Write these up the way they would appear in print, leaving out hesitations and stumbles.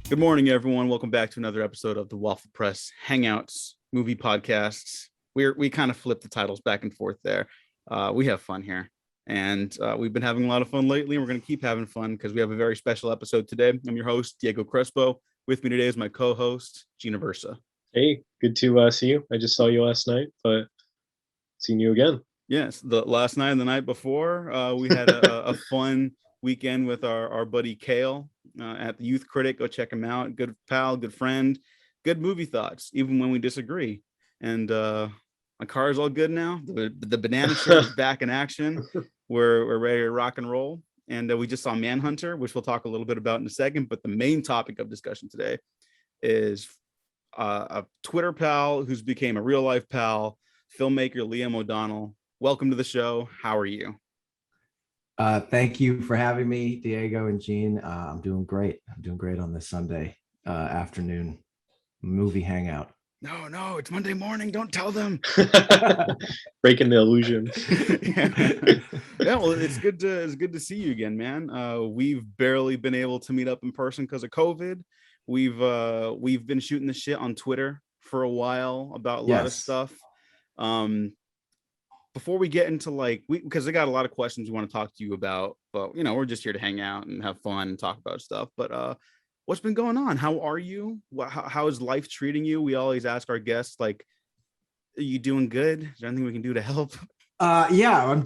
Good morning, everyone. Welcome back to another episode of the Waffle Press Hangouts movie podcasts. We kind of flip the titles back and forth there. We have fun here, and we've been having a lot of fun lately. And we're going to keep having fun because we have a very special episode today. I'm your host, Diego Crespo. With me today is my co-host, Gina Versa. Hey, good to see you. I just saw you last night, but seeing you again. Yes, the last night and the night before, we had a fun weekend with our buddy Kale at the Youth Critic. Go check him out. Good pal, good friend, good movie thoughts, even when we disagree. And my car is all good now. The banana show is back in action. We're ready to rock and roll. And we just saw Manhunter, which we'll talk a little bit about in a second. But the main topic of discussion today is a Twitter pal who's became a real life pal, filmmaker Liam O'Donnell. Welcome to the show. How are you? Thank you for having me, Diego and Gene. I'm doing great. I'm doing great on this Sunday afternoon movie hangout. No, it's Monday morning. Don't tell them. Breaking the illusion. Yeah, well, it's good to see you again, man. We've barely been able to meet up in person because of COVID. We've been shooting the shit on Twitter for a while about a lot of stuff. Before we get into because I got a lot of questions we want to talk to you about, but we're just here to hang out and have fun and talk about stuff. But what's been going on? How are you? How is life treating you? We always ask our guests, are you doing good? Is there anything we can do to help? Yeah, I'm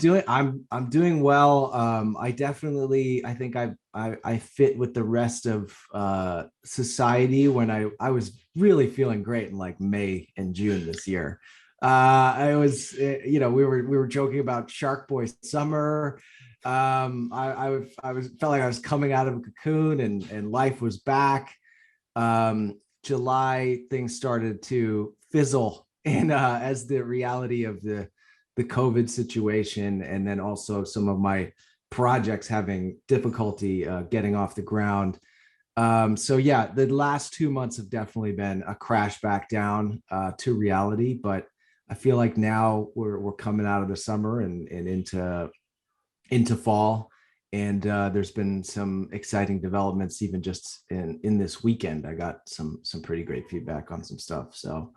doing well. I think I fit with the rest of society when I was really feeling great in like May and June this year. I was, we were joking about Shark Boy summer. I felt like I was coming out of a cocoon and life was back. July, things started to fizzle and as the reality of the COVID situation, and then also some of my projects having difficulty getting off the ground. So yeah, the last 2 months have definitely been a crash back down to reality, but I feel like now we're coming out of the summer and into fall, and there's been some exciting developments even just in this weekend. I got some pretty great feedback on some stuff. So,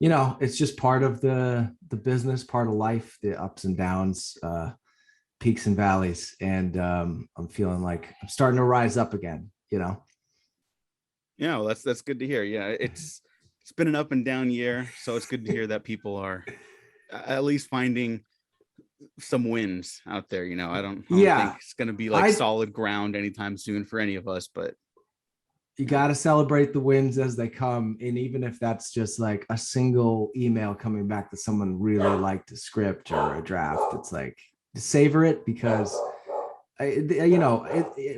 it's just part of the business, part of life, the ups and downs, peaks and valleys, and I'm feeling like I'm starting to rise up again. Yeah, well, that's good to hear. Yeah, it's been an up and down year, so it's good to hear that people are at least finding some wins out there. I don't think it's going to be solid ground anytime soon for any of us, but you got to celebrate the wins as they come. And even if that's just like a single email coming back that someone really liked a script or a draft, it's like savor it, because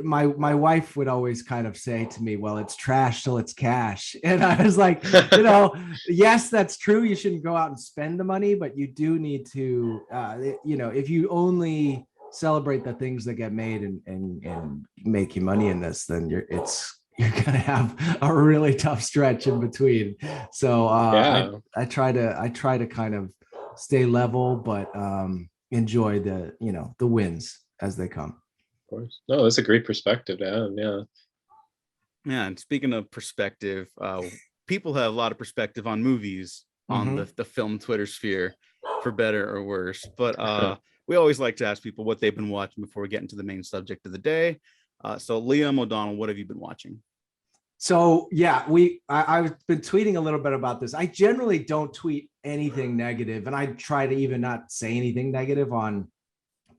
my wife would always kind of say to me, well, it's trash till it's cash. And I was like, yes, that's true. You shouldn't go out and spend the money, but you do need to, if you only celebrate the things that get made and make you money in this, then you're going to have a really tough stretch in between. So I try to kind of stay level, but enjoy the wins as they come. Of course. No, that's a great perspective. Yeah. And speaking of perspective, people have a lot of perspective on movies on the film Twitter sphere, for better or worse. But we always like to ask people what they've been watching before we get into the main subject of the day. So Liam O'Donnell, what have you been watching? So yeah, I've been tweeting a little bit about this. I generally don't tweet anything negative, and I try to even not say anything negative on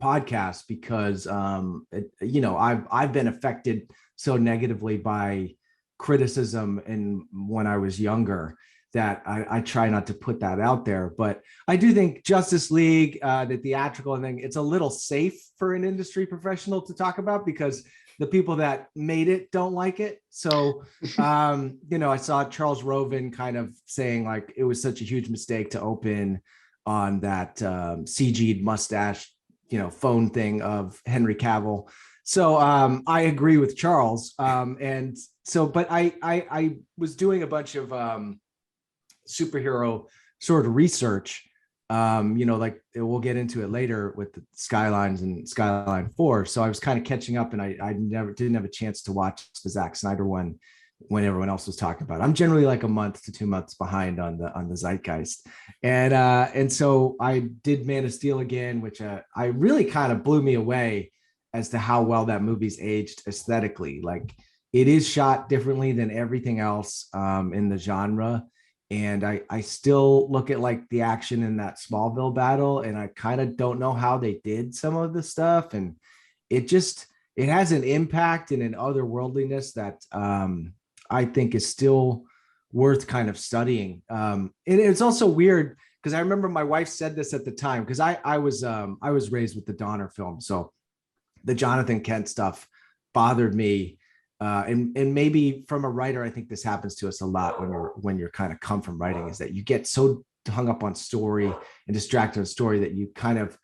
podcasts because I've been affected so negatively by criticism and when I was younger that I try not to put that out there. But I do think Justice League, the theatrical thing, it's a little safe for an industry professional to talk about because the people that made it don't like it. So, I saw Charles Roven kind of saying like it was such a huge mistake to open on that CG'd mustache, phone thing of Henry Cavill. So I agree with Charles. And so, but I was doing a bunch of superhero sort of research, like we'll get into it later with the Skylines and Skyline 4. So I was kind of catching up, and I didn't have a chance to watch the Zack Snyder one when everyone else was talking about it. I'm generally like a month to 2 months behind on the zeitgeist. And so I did Man of Steel again, which I really kind of blew me away as to how well that movie's aged aesthetically. Like, it is shot differently than everything else in the genre. And I still look at like the action in that Smallville battle, and I kind of don't know how they did some of the stuff. And it just, it has an impact and an otherworldliness that I think is still worth kind of studying. And it's also weird because I remember my wife said this at the time, because I was raised with the Donner film, so the Jonathan Kent stuff bothered me. And maybe from a writer, I think this happens to us a lot when you're kind of come from writing, is that you get so hung up on story and distracted on story that you kind of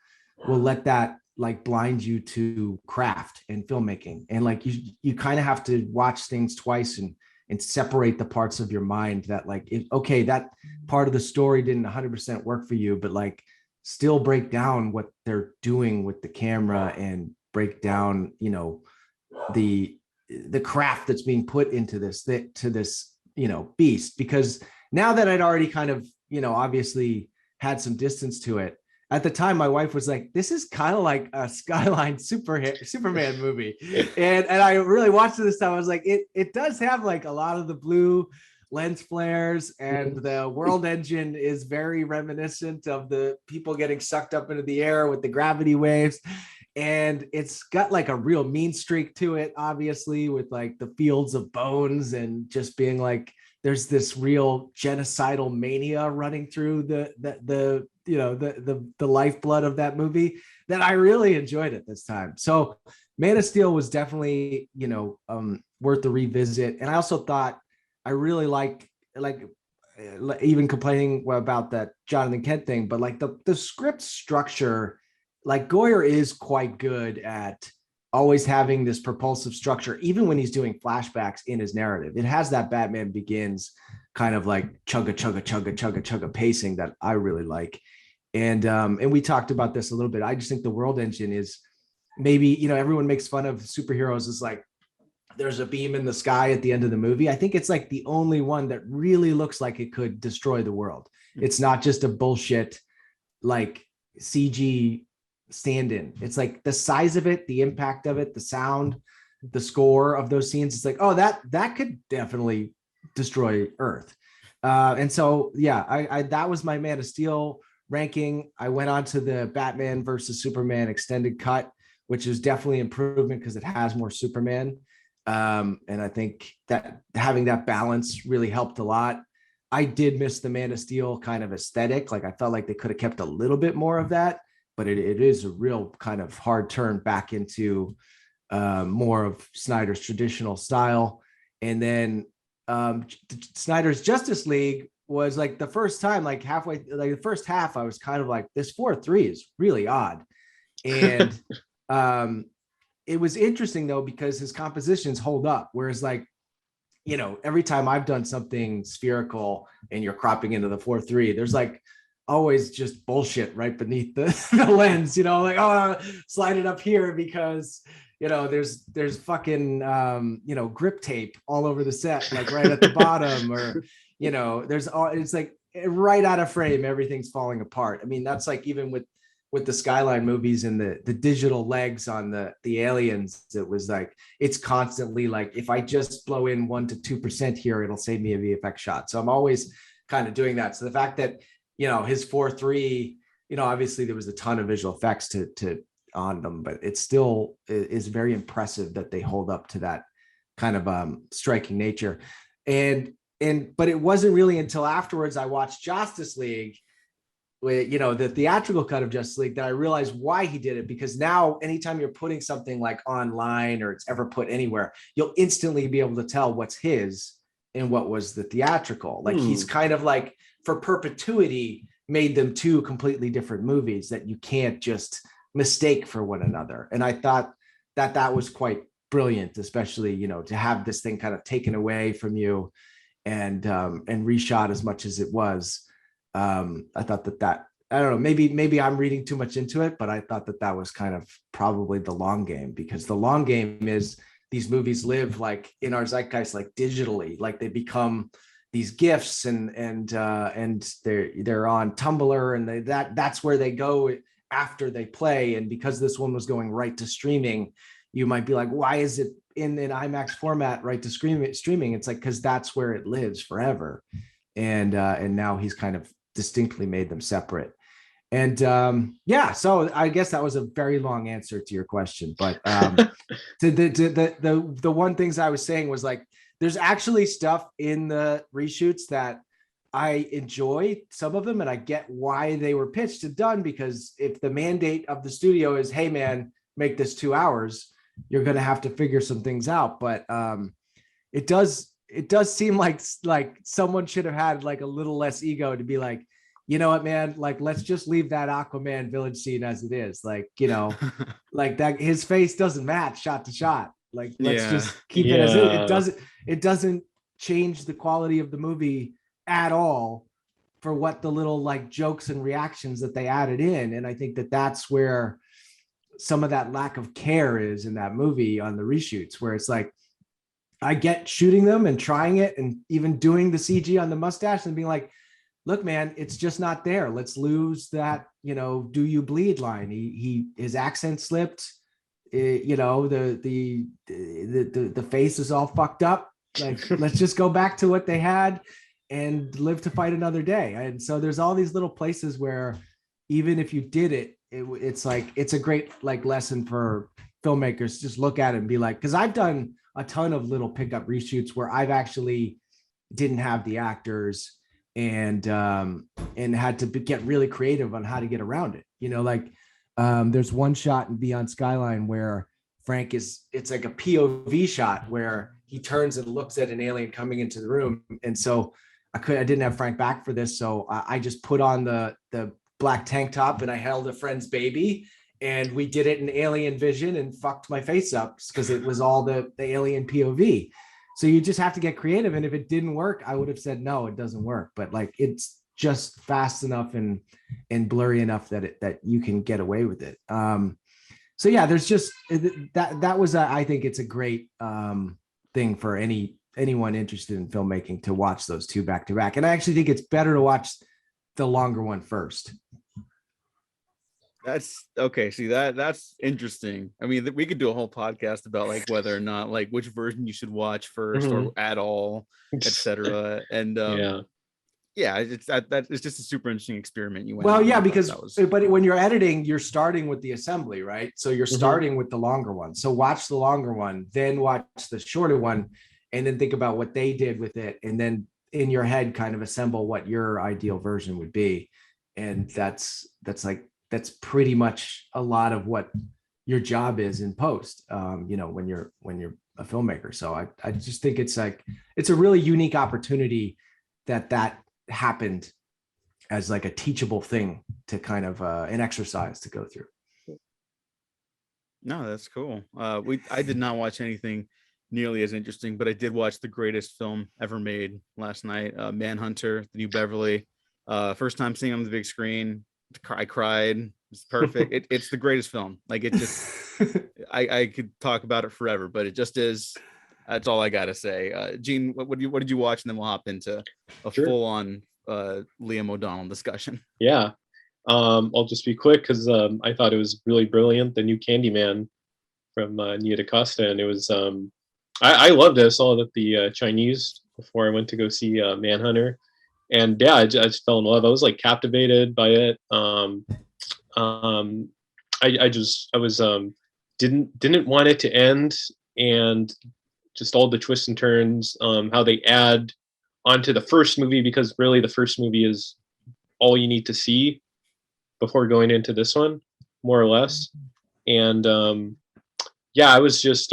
will let that like blind you to craft and filmmaking. And like you kind of have to watch things twice and separate the parts of your mind that like, okay, that part of the story didn't 100% work for you, but like still break down what they're doing with the camera and break down, you know, the craft that's being put into this, you know, beast. Because now that I'd already kind of, you know, obviously had some distance to it, at the time my wife was like, this is kind of like a Skyline Superman movie. And I really watched it this time. I was like, it does have like a lot of the blue lens flares, and the world engine is very reminiscent of the people getting sucked up into the air with the gravity waves. And it's got like a real mean streak to it, obviously, with like the fields of bones and just being like, there's this real genocidal mania running through the you know, the lifeblood of that movie, that I really enjoyed it this time. So Man of Steel was definitely, you know, worth the revisit. And I also thought I really like even complaining about that Jonathan Kent thing, but like the script structure, like Goyer is quite good at always having this propulsive structure, even when he's doing flashbacks in his narrative. It has that Batman Begins kind of like chugga chugga chugga chugga chugga pacing that I really like. And we talked about this a little bit. I just think the world engine is maybe, you know, everyone makes fun of superheroes as like there's a beam in the sky at the end of the movie. I think it's like the only one that really looks like it could destroy the world. It's not just a bullshit like CG stand-in. It's like the size of it, the impact of it, the sound, the score of those scenes. It's like, oh, that could definitely destroy Earth. And so, yeah, I that was my Man of Steel ranking. I went on to the Batman versus Superman extended cut, which is definitely improvement because it has more Superman. And I think that having that balance really helped a lot. I did miss the Man of Steel kind of aesthetic. Like I felt like they could have kept a little bit more of that, but it is a real kind of hard turn back into more of Snyder's traditional style. And then Snyder's Justice League was like the first time, like halfway, like the first half, I was kind of like, this 4-3 is really odd. And it was interesting though, because his compositions hold up. Whereas like, you know, every time I've done something spherical and you're cropping into the 4-3, there's like always just bullshit right beneath the lens, you know, like, oh, slide it up here because, you know, there's fucking, you know, grip tape all over the set, like right at the bottom, or, you know, it's like right out of frame, everything's falling apart. I mean, that's like even with the Skyline movies and the digital legs on the aliens, it was like, it's constantly like, if I just blow in 1% to 2% here, it'll save me a VFX shot. So I'm always kind of doing that. So the fact that, you know, his 4-3, you know, obviously there was a ton of visual effects to on them, but it still is very impressive that they hold up to that kind of striking nature. But it wasn't really until afterwards I watched Justice League, with, you know, the theatrical cut of Justice League, that I realized why he did it. Because now anytime you're putting something like online or it's ever put anywhere, you'll instantly be able to tell what's his and what was the theatrical. Like he's kind of like, for perpetuity, made them two completely different movies that you can't just mistake for one another. And I thought that was quite brilliant, especially, you know, to have this thing kind of taken away from you and reshot as much as it was. I thought that I don't know, maybe I'm reading too much into it, but I thought that was kind of probably the long game, because the long game is these movies live like in our zeitgeist, like digitally, like they become these gifs, and they're on Tumblr, and that's where they go after they play. And because this one was going right to streaming, you might be like, why is it in an IMAX format right to streaming? It's like, because that's where it lives forever. And now he's kind of distinctly made them separate. And yeah, so I guess that was a very long answer to your question, but the one things I was saying was like, there's actually stuff in the reshoots that I enjoy, some of them, and I get why they were pitched and done, because if the mandate of the studio is, hey man, make this 2 hours, you're going to have to figure some things out. But it does seem like someone should have had like a little less ego to be like, you know what, man, like, let's just leave that Aquaman village scene as it is. Like, you know, like that, his face doesn't match shot to shot. Like, let's just keep it as it. It doesn't change the quality of the movie at all for what the little like jokes and reactions that they added in. And I think that that's where some of that lack of care is in that movie on the reshoots, where it's like, I get shooting them and trying it and even doing the CG on the mustache and being like, look, man, it's just not there. Let's lose that, you know, do you bleed line. His accent slipped, you know, the face is all fucked up. Like, let's just go back to what they had and live to fight another day. And so there's all these little places where even if you did it's like, it's a great like lesson for filmmakers. Just look at it and be like, because I've done a ton of little pickup reshoots where I've actually didn't have the actors and had to get really creative on how to get around it. You know, like there's one shot in Beyond Skyline where Frank it's like a POV shot where he turns and looks at an alien coming into the room. And so I didn't have Frank back for this. So I just put on the black tank top and I held a friend's baby and we did it in alien vision and fucked my face up because it was all the alien POV. So you just have to get creative. And if it didn't work, I would have said, no, it doesn't work. But like, it's just fast enough and blurry enough that you can get away with it. So yeah, there's just that was I think it's a great thing for anyone interested in filmmaking to watch those two back to back. And I actually think it's better to watch the longer one first. That's okay. See, that's interesting. I mean, we could do a whole podcast about like whether or not like which version you should watch first or at all, etc. And it's just a super interesting experiment you went on. Yeah, because but when you're editing, you're starting with the assembly, right? So you're starting with the longer one. So watch the longer one, then watch the shorter one, and then think about what they did with it, and then in your head kind of assemble what your ideal version would be. And that's pretty much a lot of what your job is in post, you know, when you're a filmmaker. So I just think it's a really unique opportunity that happened as like a teachable thing to kind of an exercise to go through. No, that's cool. I did not watch anything nearly as interesting, but I did watch the greatest film ever made last night, Manhunter, the New Beverly. First time seeing it on the big screen. I cried. It's perfect. It's the greatest film. Like, it just I could talk about it forever, but it just is. That's all I gotta say. Gene, what did you watch? And then we'll hop into a full-on Liam O'Donnell discussion. Yeah. I'll just be quick because I thought it was really brilliant. The new Candyman from Nia DaCosta, and it was I loved it. I saw it at the Chinese before I went to go see Manhunter. And yeah, I just fell in love. I was like captivated by it. I was didn't want it to end, and just all the twists and turns, how they add onto the first movie, because really the first movie is all you need to see before going into this one, more or less. And yeah, I was just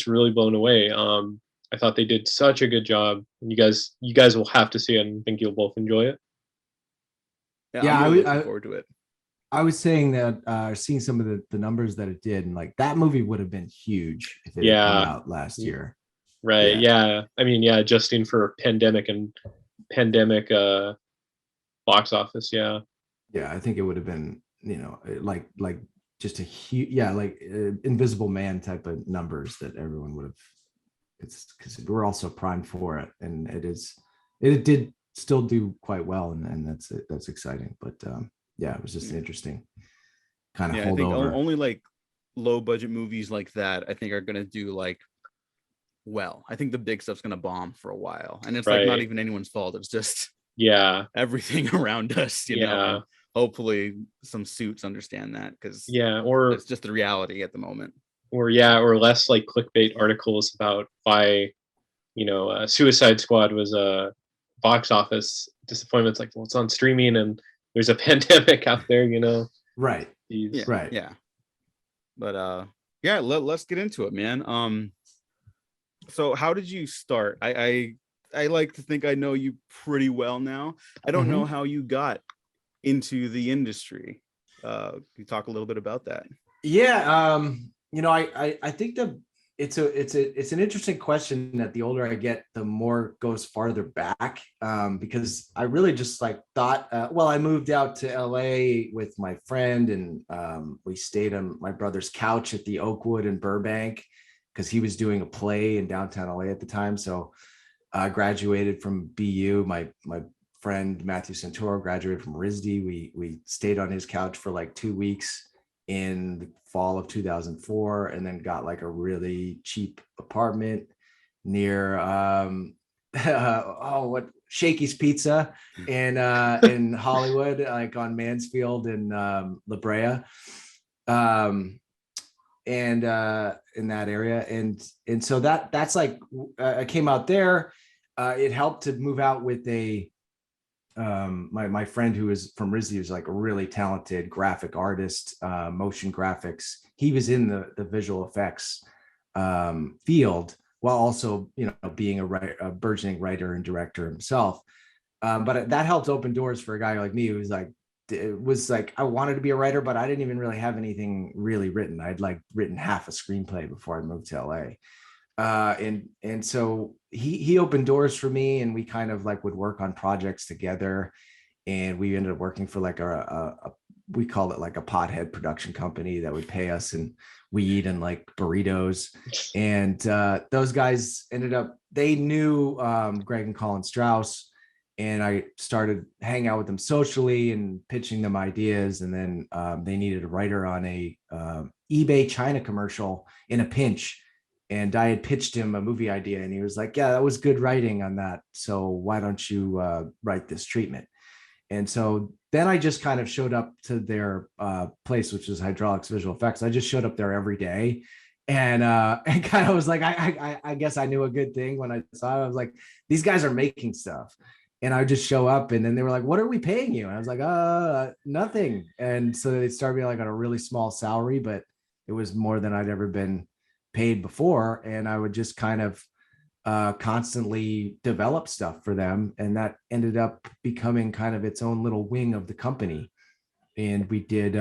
really blown away. I thought they did such a good job, and you guys will have to see it, and think you'll both enjoy it. Yeah, I'm really looking forward to it. I was saying that seeing some of the numbers that it did, and like that movie would have been huge if it had come out last year. Right. Yeah. I mean, yeah, adjusting for pandemic box office. Yeah. Yeah, I think it would have been, you know, like just a huge, yeah, like Invisible Man type of numbers that everyone would have. It's because we're also primed for it, and it did still do quite well, and that's exciting. But yeah, it was just an interesting kind of Yeah, I think holdover. only like low budget movies like that I think are gonna do like well. I think the big stuff's gonna bomb for a while, and it's like not Right. even anyone's fault. It's just Yeah. everything around us, you know. Yeah. And hopefully some suits understand that, because Yeah. Or it's just the reality at the moment. or less like clickbait articles about why, Suicide Squad was a box office disappointment. It's like, well, it's on streaming and there's a pandemic out there, Right. Yeah, Right. yeah. But yeah, let's get into it, man. So how did you start? I like to think I know you pretty well now. I don't know how you got into the industry. Can you talk a little bit about that? Yeah, I think it's an interesting question that the older I get, the more it goes farther back, because I really just like thought, well, I moved out to LA with my friend, and we stayed on my brother's couch at the Oakwood in Burbank because he was doing a play in downtown LA at the time. So I graduated from BU. My friend Matthew Santoro graduated from RISD. We stayed on his couch for like 2 weeks in the fall of 2004, and then got like a really cheap apartment near what Shakey's Pizza in Hollywood, like on Mansfield and La Brea, and in that area, and so that's like I came out there. It helped to move out with my friend who is from RISD, who's like a really talented graphic artist, motion graphics. He was in the visual effects field while also, being a burgeoning writer and director himself. But that helped open doors for a guy like me, who was like, I wanted to be a writer, but I didn't even really have anything really written. I'd like written half a screenplay before I moved to LA. And so he opened doors for me, and we kind of like would work on projects together, and we ended up working for like we called it like a pothead production company that would pay us in weed and like burritos. And those guys they knew Greg and Colin Strauss, and I started hanging out with them socially and pitching them ideas. And then they needed a writer on a eBay China commercial in a pinch. And I had pitched him a movie idea, and he was like, yeah, that was good writing on that. So why don't you write this treatment? And so then I just kind of showed up to their place, which is Hydraulics Visual Effects. I just showed up there every day, and kind of was like, I guess I knew a good thing when I saw it. I was like, these guys are making stuff. And I would just show up, and then they were like, what are we paying you? And I was like, nothing. And so they started me like on a really small salary, but it was more than I'd ever been paid before. And I would just kind of constantly develop stuff for them. And that ended up becoming kind of its own little wing of the company. And we did,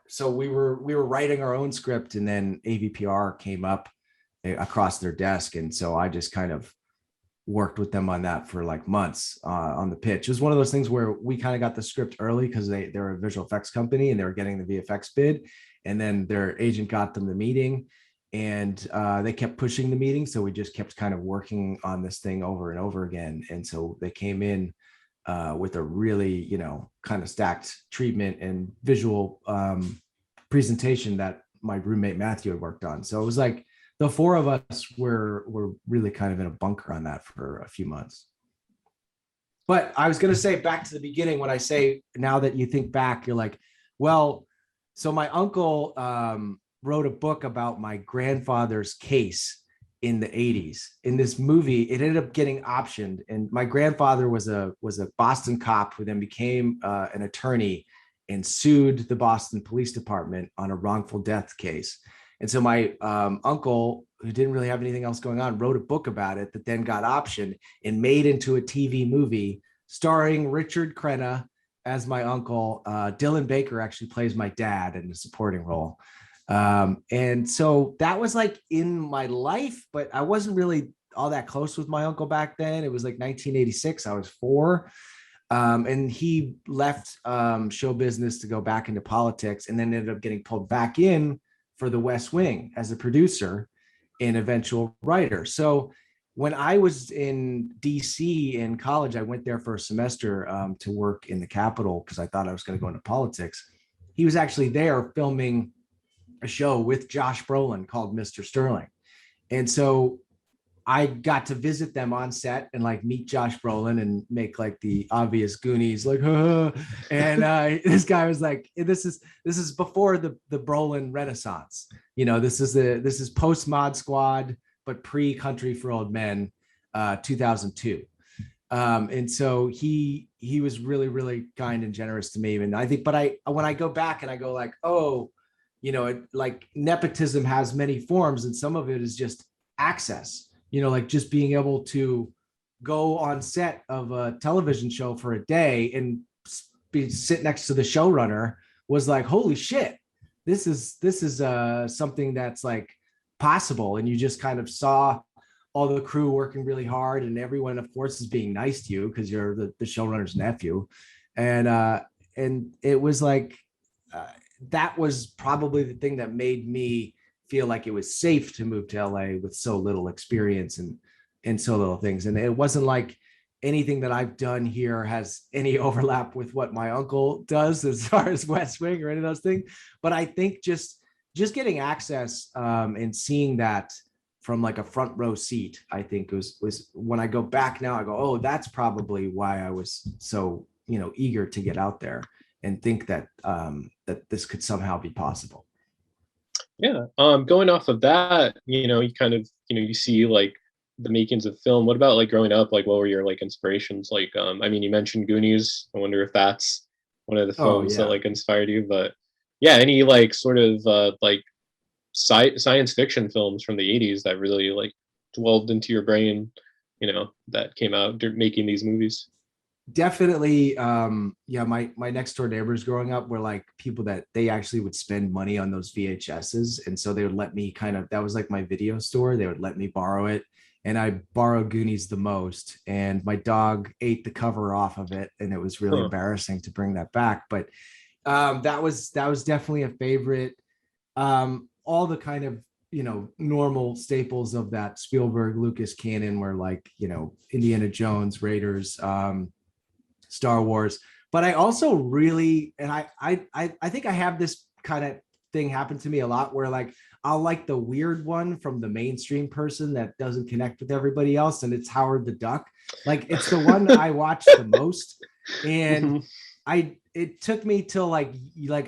so we were writing our own script, and then AVPR came up across their desk. And so I just kind of worked with them on that for like months on the pitch. It was one of those things where we kind of got the script early because they're a visual effects company, and they were getting the VFX bid. And then their agent got them the meeting, and they kept pushing the meeting. So we just kept kind of working on this thing over and over again. And so they came in with a really, kind of stacked treatment and visual presentation that my roommate Matthew had worked on. So it was like the four of us were really kind of in a bunker on that for a few months. But I was going to say, back to the beginning, when I say now that you think back, you're like, well, so my uncle wrote a book about my grandfather's case in the 80s. In this movie, it ended up getting optioned. And my grandfather was a Boston cop who then became an attorney and sued the Boston Police Department on a wrongful death case. And so my uncle, who didn't really have anything else going on, wrote a book about it that then got optioned and made into a TV movie starring Richard Crenna as my uncle. Dylan Baker actually plays my dad in the supporting role. And so that was like in my life, but I wasn't really all that close with my uncle back then. It was like 1986. I was 4. And he left show business to go back into politics, and then ended up getting pulled back in for The West Wing as a producer and eventual writer. So when I was in DC in college, I went there for a semester to work in the Capitol because I thought I was going to go into politics. He was actually there filming a show with Josh Brolin called Mr. Sterling. And so I got to visit them on set and like meet Josh Brolin and make like the obvious Goonies like, and this guy was like, this is before the Brolin Renaissance. You know, this is post Mod Squad, but pre Country for Old Men, 2002. And so he was really, really kind and generous to me. And I think, but when I go back and I go like, oh, you know, like nepotism has many forms, and some of it is just access. You know, like just being able to go on set of a television show for a day and sit next to the showrunner was like, holy shit, this is something that's like possible. And you just kind of saw all the crew working really hard, and everyone, of course, is being nice to you because you're the showrunner's nephew. And it was like, that was probably the thing that made me feel like it was safe to move to LA with so little experience and so little things. And it wasn't like anything that I've done here has any overlap with what my uncle does as far as West Wing or any of those things. But I think just getting access and seeing that from like a front row seat, I think was when I go back now, I go, oh, that's probably why I was so, you know, eager to get out there and think that that this could somehow be possible. Yeah. Going off of that, you know, you kind of, you know, you see like the makings of film. What about like growing up? Like, what were your like inspirations? Like, I mean, you mentioned Goonies. I wonder if that's one of the films that like inspired you. But yeah, any like sort of like science fiction films from the 80s that really like dwelled into your brain, you know, that came out making these movies? Definitely. Yeah, my next door neighbors growing up were like people that they actually would spend money on those VHSs, and so they would let me that was like my video store. They would let me borrow it, and I borrowed Goonies the most, and my dog ate the cover off of it, and it was really embarrassing to bring that back. But that was definitely a favorite. All the kind of, you know, normal staples of that Spielberg Lucas canon were like, you know, Indiana Jones, Raiders, Star Wars. But I also really, and I think I have this kind of thing happen to me a lot where like I'll like the weird one from the mainstream person that doesn't connect with everybody else, and it's Howard the Duck. Like it's the one I watch the most. And it took me till like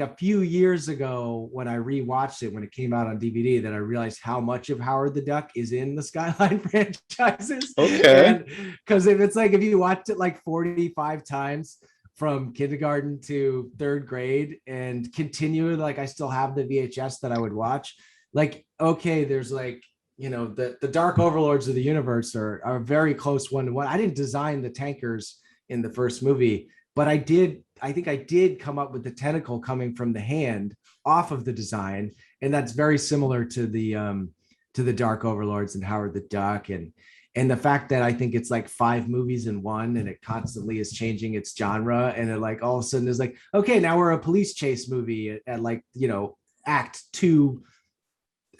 a few years ago when I rewatched it when it came out on DVD that I realized how much of Howard the Duck is in the Skyline franchises. Okay. Because if you watched it like 45 times from kindergarten to third grade and continue, like I still have the VHS that I would watch. Like, okay, there's like, you know, the Dark Overlords of the universe are a very close one to one. I didn't design the tankers in the first movie, but I think I did come up with the tentacle coming from the hand off of the design. And that's very similar to the Dark Overlords and Howard the Duck. And the fact that I think it's like 5 movies in one, and it constantly is changing its genre. And it like all of a sudden is like, okay, now we're a police chase movie at like, you know, act 2.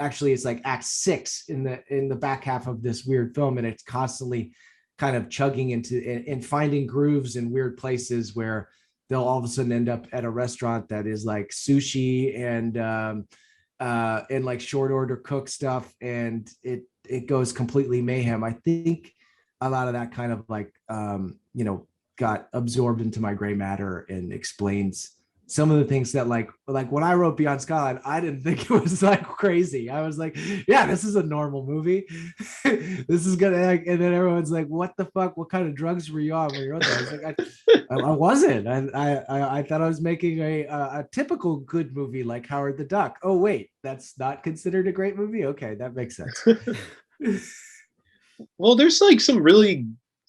Actually, it's like act 6 in the back half of this weird film. And it's constantly kind of chugging into and finding grooves in weird places where they'll all of a sudden end up at a restaurant that is like sushi and like short order cook stuff, and it goes completely mayhem. I think a lot of that kind of like you know, got absorbed into my gray matter and explains some of the things that like when I wrote Beyond Skyline, I didn't think it was like crazy. I was like, yeah, this is a normal movie. This is gonna, like, and then everyone's like, what the fuck? What kind of drugs were you on when you wrote that? I was like, I wasn't. I thought I was making a typical good movie like Howard the Duck. Oh wait, that's not considered a great movie. Okay, that makes sense. Well, there's like some really,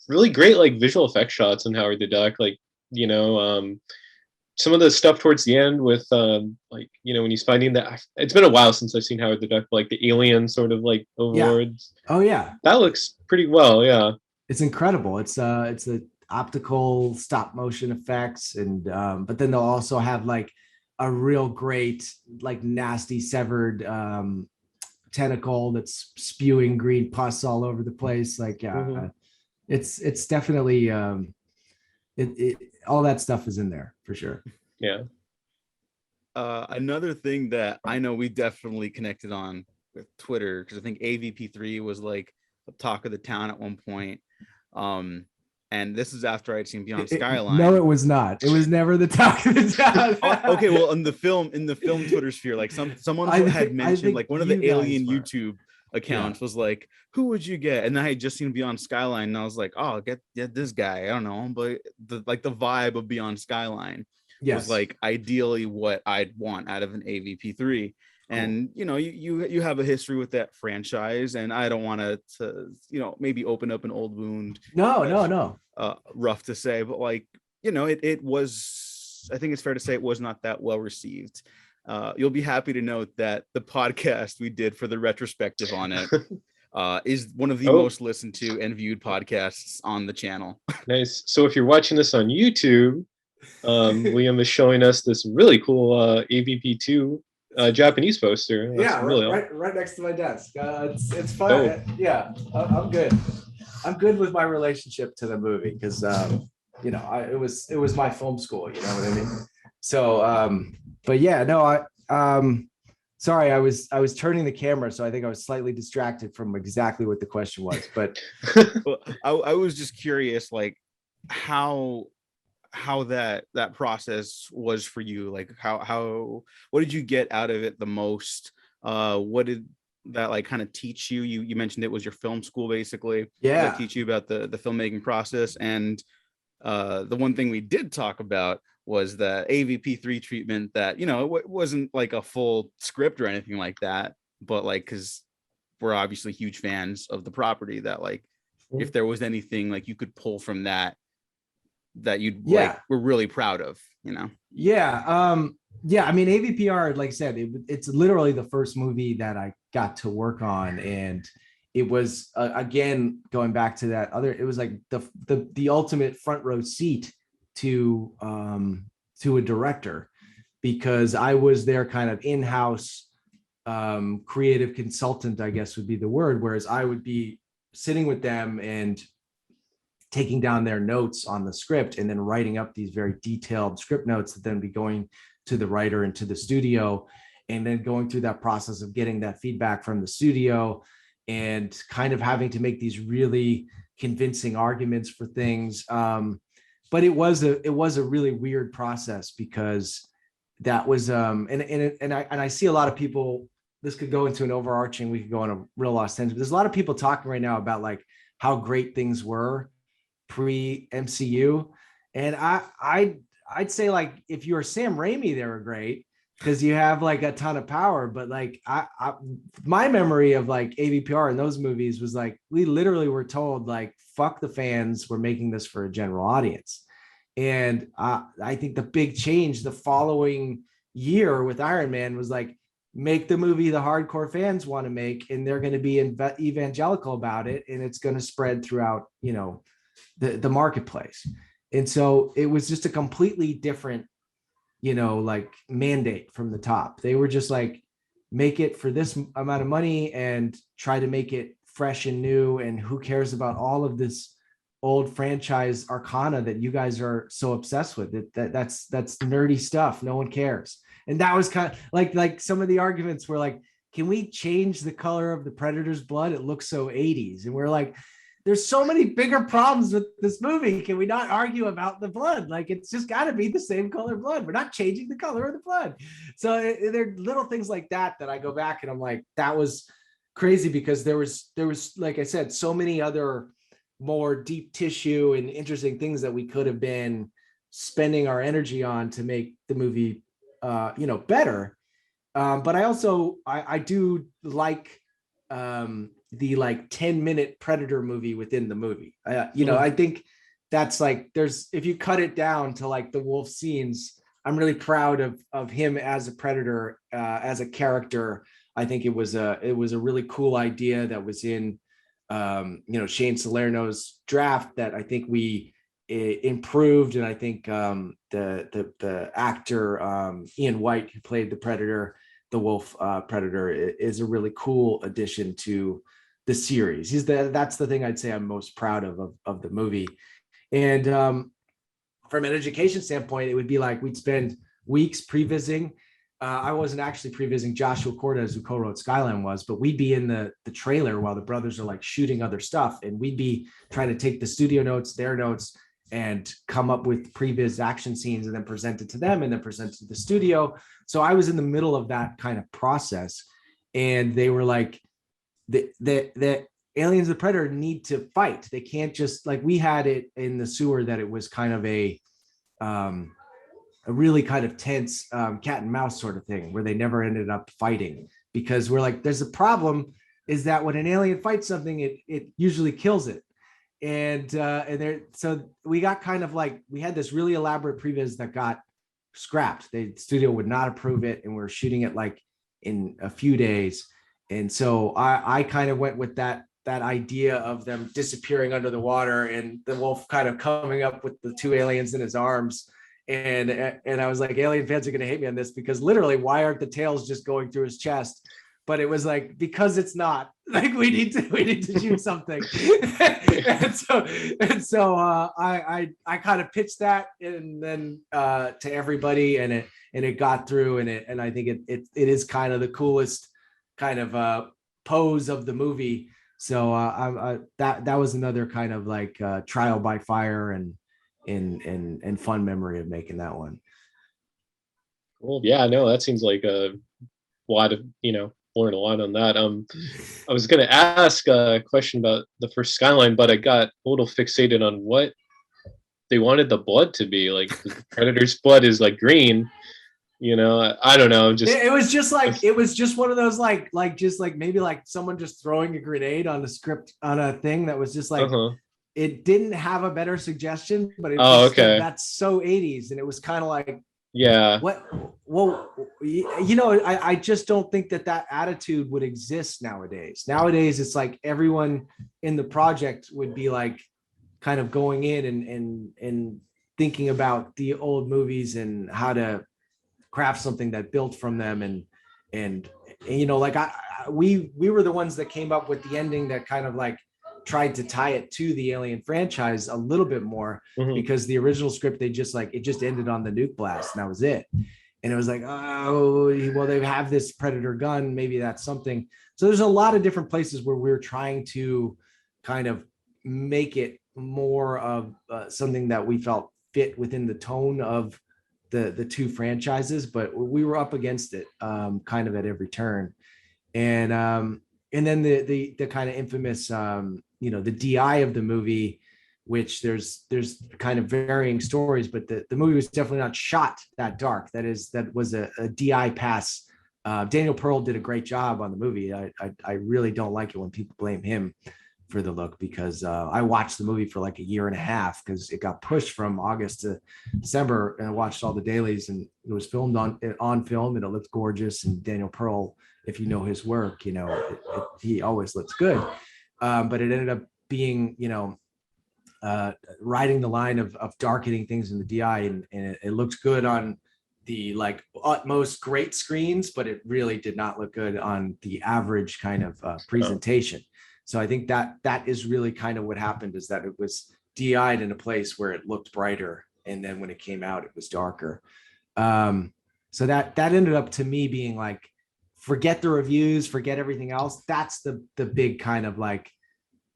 really great like visual effect shots in Howard the Duck. Like, you know, some of the stuff towards the end with like, you know, when he's finding that, it's been a while since I've seen Howard the Duck, like the alien sort of like overlords. Oh yeah, that looks pretty well. Yeah, it's incredible. optical stop motion effects, and but then they'll also have like a real great like nasty severed tentacle that's spewing green pus all over the place. Like it's definitely all that stuff is in there for sure. Yeah. Another thing that I know we definitely connected on with Twitter, because I think AVP3 was like the talk of the town at one point. And this is after I'd seen Beyond Skyline. No, it was not. It was never the talk of the town. Okay, well, in the film Twitter sphere, like someone had mentioned, like one of the alien YouTube accounts was like, who would you get? And I had just seen Beyond Skyline, and I was like, oh, get this guy. I don't know, but the vibe of Beyond Skyline was like ideally what I'd want out of an AVP3. And you know, you have a history with that franchise, and I don't want to maybe open up an old wound. No. Rough to say, but like, you know, it was, I think it's fair to say it was not that well received. You'll be happy to note that the podcast we did for the retrospective on it is one of the most listened to and viewed podcasts on the channel. Nice. So if you're watching this on YouTube, Liam is showing us this really cool AVP2 Japanese poster. That's right next to my desk. It's fun. I'm good. I'm good with my relationship to the movie because it was my film school. You know what I mean? So but yeah, no, sorry, I was turning the camera, so I think I was slightly distracted from exactly what the question was. But well, I was just curious, like how that process was for you. Like what did you get out of it the most? What did that like kind of teach you? You mentioned it was your film school, basically. Yeah. That teach you about the filmmaking process. And the one thing we did talk about was the AVP3 treatment, that, you know, it wasn't like a full script or anything like that, but like, because we're obviously huge fans of the property, that like if there was anything like you could pull from that you'd like we're really proud of, you know. I mean, AVPR, like I said, it's literally the first movie that I got to work on, and it was again going back to that other, it was like the ultimate front row seat to a director, because I was their kind of in-house creative consultant, I guess would be the word, whereas I would be sitting with them and taking down their notes on the script and then writing up these very detailed script notes that then be going to the writer and to the studio, and then going through that process of getting that feedback from the studio and kind of having to make these really convincing arguments for things. But it was a really weird process, because that was and I see a lot of people, this could go into an overarching, we could go on a real lost tangent. There's a lot of people talking right now about like how great things were pre-MCU, and I'd say like if you were Sam Raimi, they were great because you have like a ton of power. But like my memory of like AVPR in those movies was like we literally were told like fuck the fans, we're making this for a general audience. And I think the big change the following year with Iron Man was like, make the movie the hardcore fans want to make, and they're going to be evangelical about it, and it's going to spread throughout, you know, the marketplace. And so it was just a completely different, you know, like mandate from the top. They were just like, make it for this amount of money and try to make it fresh and new, and who cares about all of this old franchise arcana that you guys are so obsessed with. That's nerdy stuff, no one cares. And that was kind of like some of the arguments were like, can we change the color of the Predator's blood? It looks so 80s. And we're like, there's so many bigger problems with this movie. Can we not argue about the blood? Like, it's just got to be the same color blood. We're not changing the color of the blood. So there are little things like that I go back and I'm like, that was crazy, because there was, like I said, so many other more deep tissue and interesting things that we could have been spending our energy on to make the movie, you know, better. But I also, I do like, the like 10-minute Predator movie within the movie. You know, I think that's like, if you cut it down to like the wolf scenes, I'm really proud of him as a Predator, as a character. I think it was a really cool idea that was in, you know, Shane Salerno's draft that I think we improved, and I think the actor Ian White, who played the Predator, the wolf Predator, is a really cool addition to the series. That's the thing I'd say I'm most proud of the movie. And from an education standpoint, it would be like we'd spend weeks pre-visiting. I wasn't actually pre-visiting. Joshua Cortez, who co-wrote Skyline, was, but we'd be in the trailer while the brothers are like shooting other stuff, and we'd be trying to take the studio notes, their notes, and come up with previs action scenes, and then present it to them, and then present it to the studio. So I was in the middle of that kind of process, and they were like, the aliens and the Predator need to fight. They can't just, like, we had it in the sewer that it was kind of a really kind of tense cat and mouse sort of thing, where they never ended up fighting, because we're like, there's a problem, is that when an alien fights something, it usually kills it. And there, so we got kind of like, we had this really elaborate previs that got scrapped. The studio would not approve it, and we were shooting it like in a few days. And so I kind of went with that idea of them disappearing under the water, and the wolf kind of coming up with the two aliens in his arms. And I was like, alien fans are going to hate me on this, because literally, why aren't the tails just going through his chest? But it was like, because it's not, like, we need to shoot something. and so I kind of pitched that, and then to everybody, and it got through, and I think it is kind of the coolest kind of pose of the movie. So that was another kind of like trial by fire and fun memory of making that one. Cool. Yeah, no, that seems like a lot of, learn a lot on that. I was going to ask a question about the first Skyline, but I got a little fixated on what they wanted the blood to be. Like, the Predator's blood is like green. I don't know. Just it was just one of those like maybe like someone just throwing a grenade on the script on a thing that was just like, it didn't have a better suggestion, but okay, that's so 80s, and it was kind of like, yeah, what? Well, I just don't think that attitude would exist nowadays. Nowadays, it's like everyone in the project would be like kind of going in and thinking about the old movies and how to craft something that built from them, and like we were the ones that came up with the ending that kind of like tried to tie it to the Alien franchise a little bit more, because the original script, it just ended on the nuke blast, and that was it. And it was like, oh, well, they have this Predator gun, maybe that's something. So there's a lot of different places where we're trying to kind of make it more of something that we felt fit within the tone of the two franchises, but we were up against it kind of at every turn. And then the kind of infamous the DI of the movie, which there's kind of varying stories, but the movie was definitely not shot that dark. That was a DI pass. Daniel Pearl did a great job on the movie. I really don't like it when people blame him for the look, because I watched the movie for like a year and a half, because it got pushed from August to December, and I watched all the dailies, and it was filmed on film, and it looked gorgeous. And Daniel Pearl, if you know his work, he always looks good. But it ended up being, riding the line of darkening things in the DI, and it looked good on the like utmost great screens, but it really did not look good on the average kind of presentation. So I think that is really kind of what happened, is that it was DI'd in a place where it looked brighter, and then when it came out, it was darker. So that ended up, to me, being like, forget the reviews, forget everything else. That's the big kind of like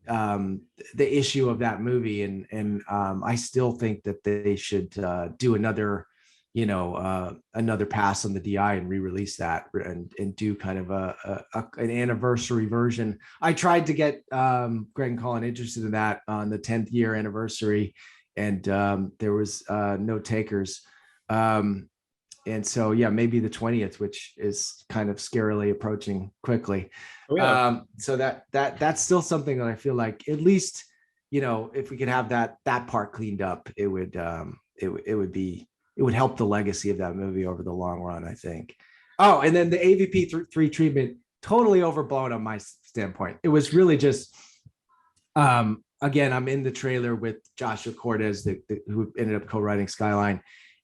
the issue of that movie. And I still think that they should do another pass on the DI and re-release that and do kind of an anniversary version. I tried to get Greg and Colin interested in that on the 10th year anniversary, and there was no takers. And so, yeah, maybe the 20th, which is kind of scarily approaching quickly. Oh, yeah. So that's still something that I feel like, at least, if we could have that part cleaned up, it would help the legacy of that movie over the long run, I think. Oh, and then the AVP3 treatment, totally overblown on my standpoint. It was really just again, I'm in the trailer with Joshua Cortez, who ended up co-writing Skyline,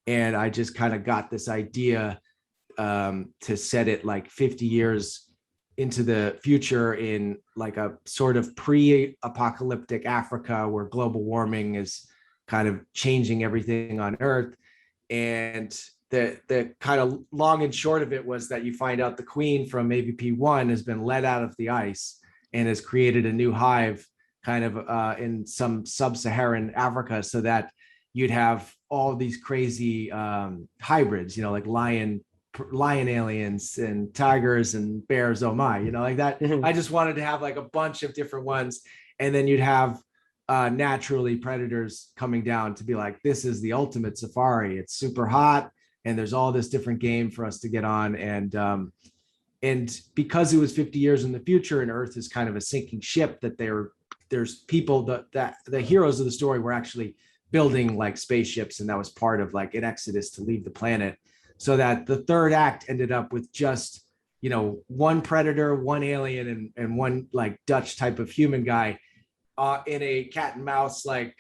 and I just kind of got this idea to set it like 50 years into the future in like a sort of pre-apocalyptic Africa where global warming is kind of changing everything on Earth. And the kind of long and short of it was that you find out the queen from AVP1 has been let out of the ice and has created a new hive kind of in some sub-Saharan Africa, so that you'd have all these crazy hybrids, like lion aliens and tigers and bears, oh my, like that. Mhm. I just wanted to have like a bunch of different ones, and then you'd have naturally predators coming down to be like, this is the ultimate safari, it's super hot and there's all this different game for us to get on. And because it was 50 years in the future and Earth is kind of a sinking ship, that there's people that the heroes of the story were actually building like spaceships, and that was part of like an exodus to leave the planet. So that the third act ended up with just, one predator, one alien, and one like Dutch type of human guy in a cat and mouse, like,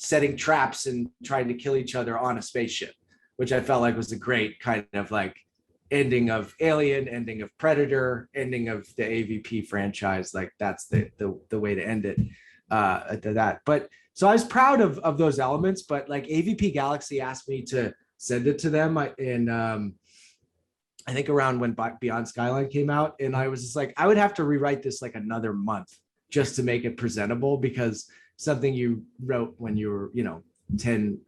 setting traps and trying to kill each other on a spaceship, which I felt like was a great kind of like ending of Alien, ending of Predator, ending of the AVP franchise. Like that's the way to end it to that. But so I was proud of those elements, but like AVP Galaxy asked me to send it to them in I think around when Beyond Skyline came out, and I was just like, I would have to rewrite this like another month just to make it presentable, because something you wrote when you were 10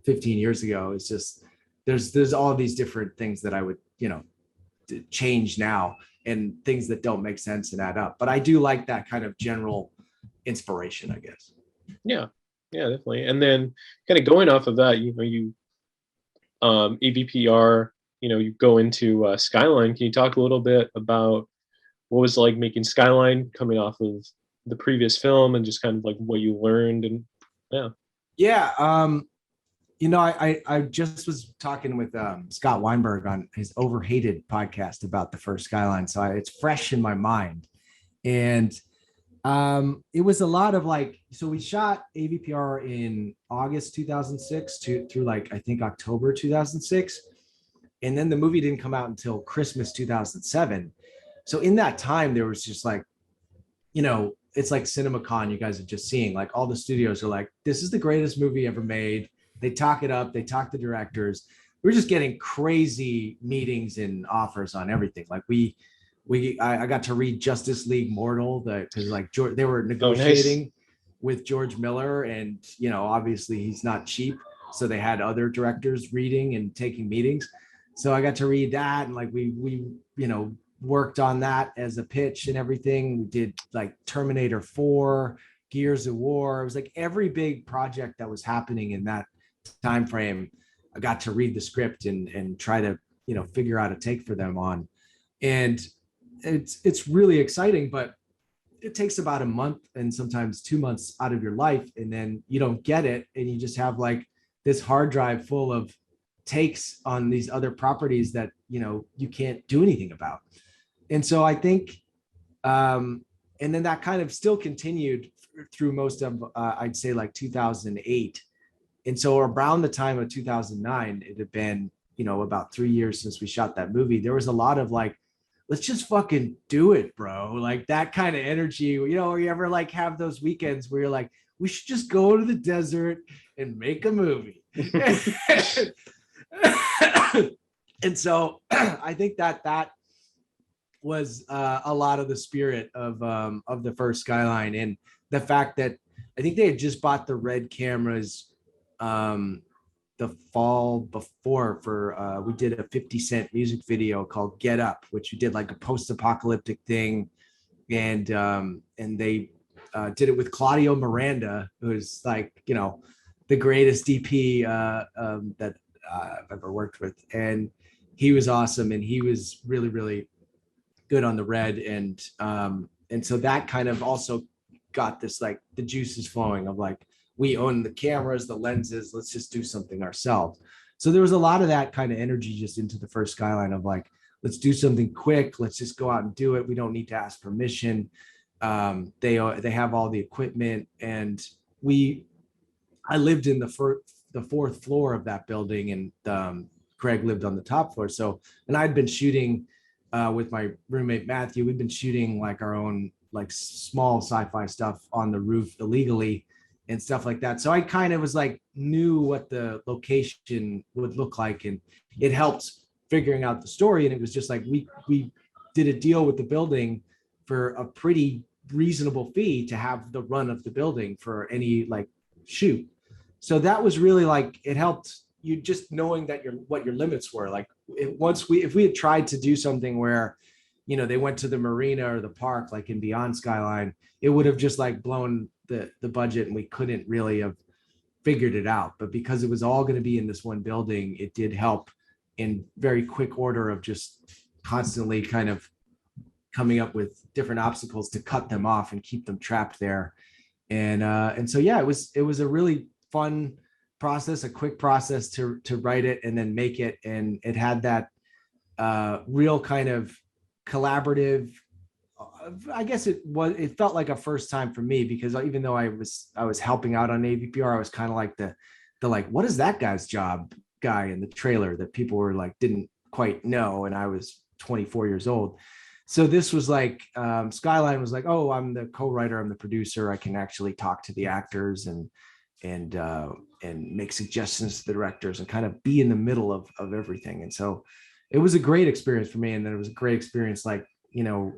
15 years ago is just there's all these different things that I would change now, and things that don't make sense and add up. But I do like that kind of general inspiration, I guess. Yeah, definitely. And then kind of going off of that, you AVPR, you go into Skyline. Can you talk a little bit about what was it like making Skyline, coming off of the previous film, and just kind of like what you learned? And I just was talking with Scott Weinberg on his Overhated podcast about the first Skyline, so it's fresh in my mind. And it was a lot of like, so we shot AVPR in August 2006 through like I think October 2006, and then the movie didn't come out until Christmas 2007. So in that time, there was just like, it's like CinemaCon you guys are just seeing, like all the studios are like, this is the greatest movie ever made. They talk it up, they talk to directors. We're just getting crazy meetings and offers on everything. Like I got to read Justice League Mortal, because like they were negotiating with George Miller, and obviously he's not cheap, so they had other directors reading and taking meetings. So I got to read that, and like we worked on that as a pitch and everything. We did like Terminator 4, Gears of War. It was like every big project that was happening in that time frame. I got to read the script and try to figure out a take for them on. And it's really exciting, but it takes about a month and sometimes 2 months out of your life, and then you don't get it, and you just have like this hard drive full of takes on these other properties that you can't do anything about. And so I think and then that kind of still continued through most of I'd say like 2008. And so around the time of 2009, it had been about 3 years since we shot that movie. There was a lot of like, let's just fucking do it, bro. Like that kind of energy, or you ever like have those weekends where you're like, we should just go to the desert and make a movie. And so I think that was a lot of the spirit of the first Skyline, and the fact that I think they had just bought the red cameras the fall before for we did a 50 Cent music video called Get Up, which we did like a post-apocalyptic thing, and they did it with Claudio Miranda, who's like the greatest DP that I've ever worked with, and he was awesome, and he was really, really good on the red, and so that kind of also got this like the juices flowing of like, we own the cameras, the lenses, let's just do something ourselves. So there was a lot of that kind of energy just into the first Skyline, of like, let's do something quick, let's just go out and do it, we don't need to ask permission. They have all the equipment, and I lived in the fourth floor of that building, and Greg lived on the top floor. So, and I'd been shooting with my roommate Matthew. We'd been shooting like our own like small sci-fi stuff on the roof illegally and stuff like that. So I kind of was like knew what the location would look like, and it helped figuring out the story. And it was just like we did a deal with the building for a pretty reasonable fee to have the run of the building for any like shoot. So that was really like, it helped you just knowing that what your limits were. Like if we had tried to do something where, you know, they went to the marina or the park, like in Beyond Skyline, it would have just like blown the budget, and we couldn't really have figured it out. But because it was all going to be in this one building, it did help in very quick order of just constantly kind of coming up with different obstacles to cut them off and keep them trapped there. And so, yeah, it was a really fun process, a quick process to write it and then make it. And it had that real kind of collaborative, I guess it felt like a first time for me, because even though I was helping out on AVPR, I was kind of like the like, what is that guy's job guy in the trailer that people were like, didn't quite know. And I was 24 years old. So this was like, Skyline was like, oh, I'm the co-writer, I'm the producer. I can actually talk to the actors and make suggestions to the directors and kind of be in the middle of everything. And so it was a great experience for me. And then it was a great experience, like, you know,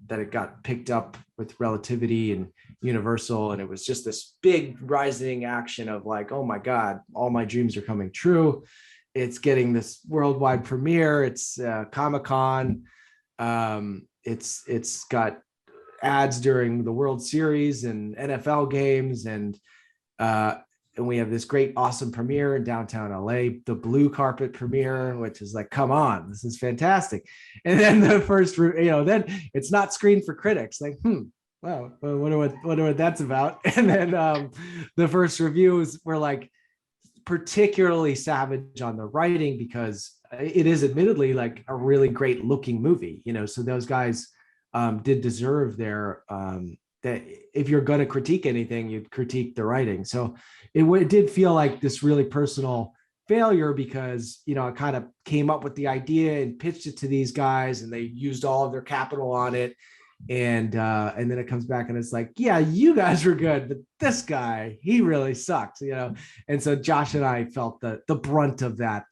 that it got picked up with Relativity and Universal. And it was just this big rising action of like, oh my God, all my dreams are coming true. It's getting this worldwide premiere. It's Comic-Con. It's got ads during the World Series and NFL games, and we have this great, awesome premiere in downtown LA, the blue carpet premiere, which is like, come on, this is fantastic. And then the first, you know, then it's not screened for critics. Like, well, I wonder what that's about. And then the first reviews were like particularly savage on the writing, because it is admittedly like a really great looking movie, you know. So those guys did deserve their that if you're going to critique anything, you'd critique the writing. So it did feel like this really personal failure, because, you know, I kind of came up with the idea and pitched it to these guys, and they used all of their capital on it. And then it comes back and it's like, yeah, you guys were good, but this guy, he really sucked, you know? And so Josh and I felt the brunt of that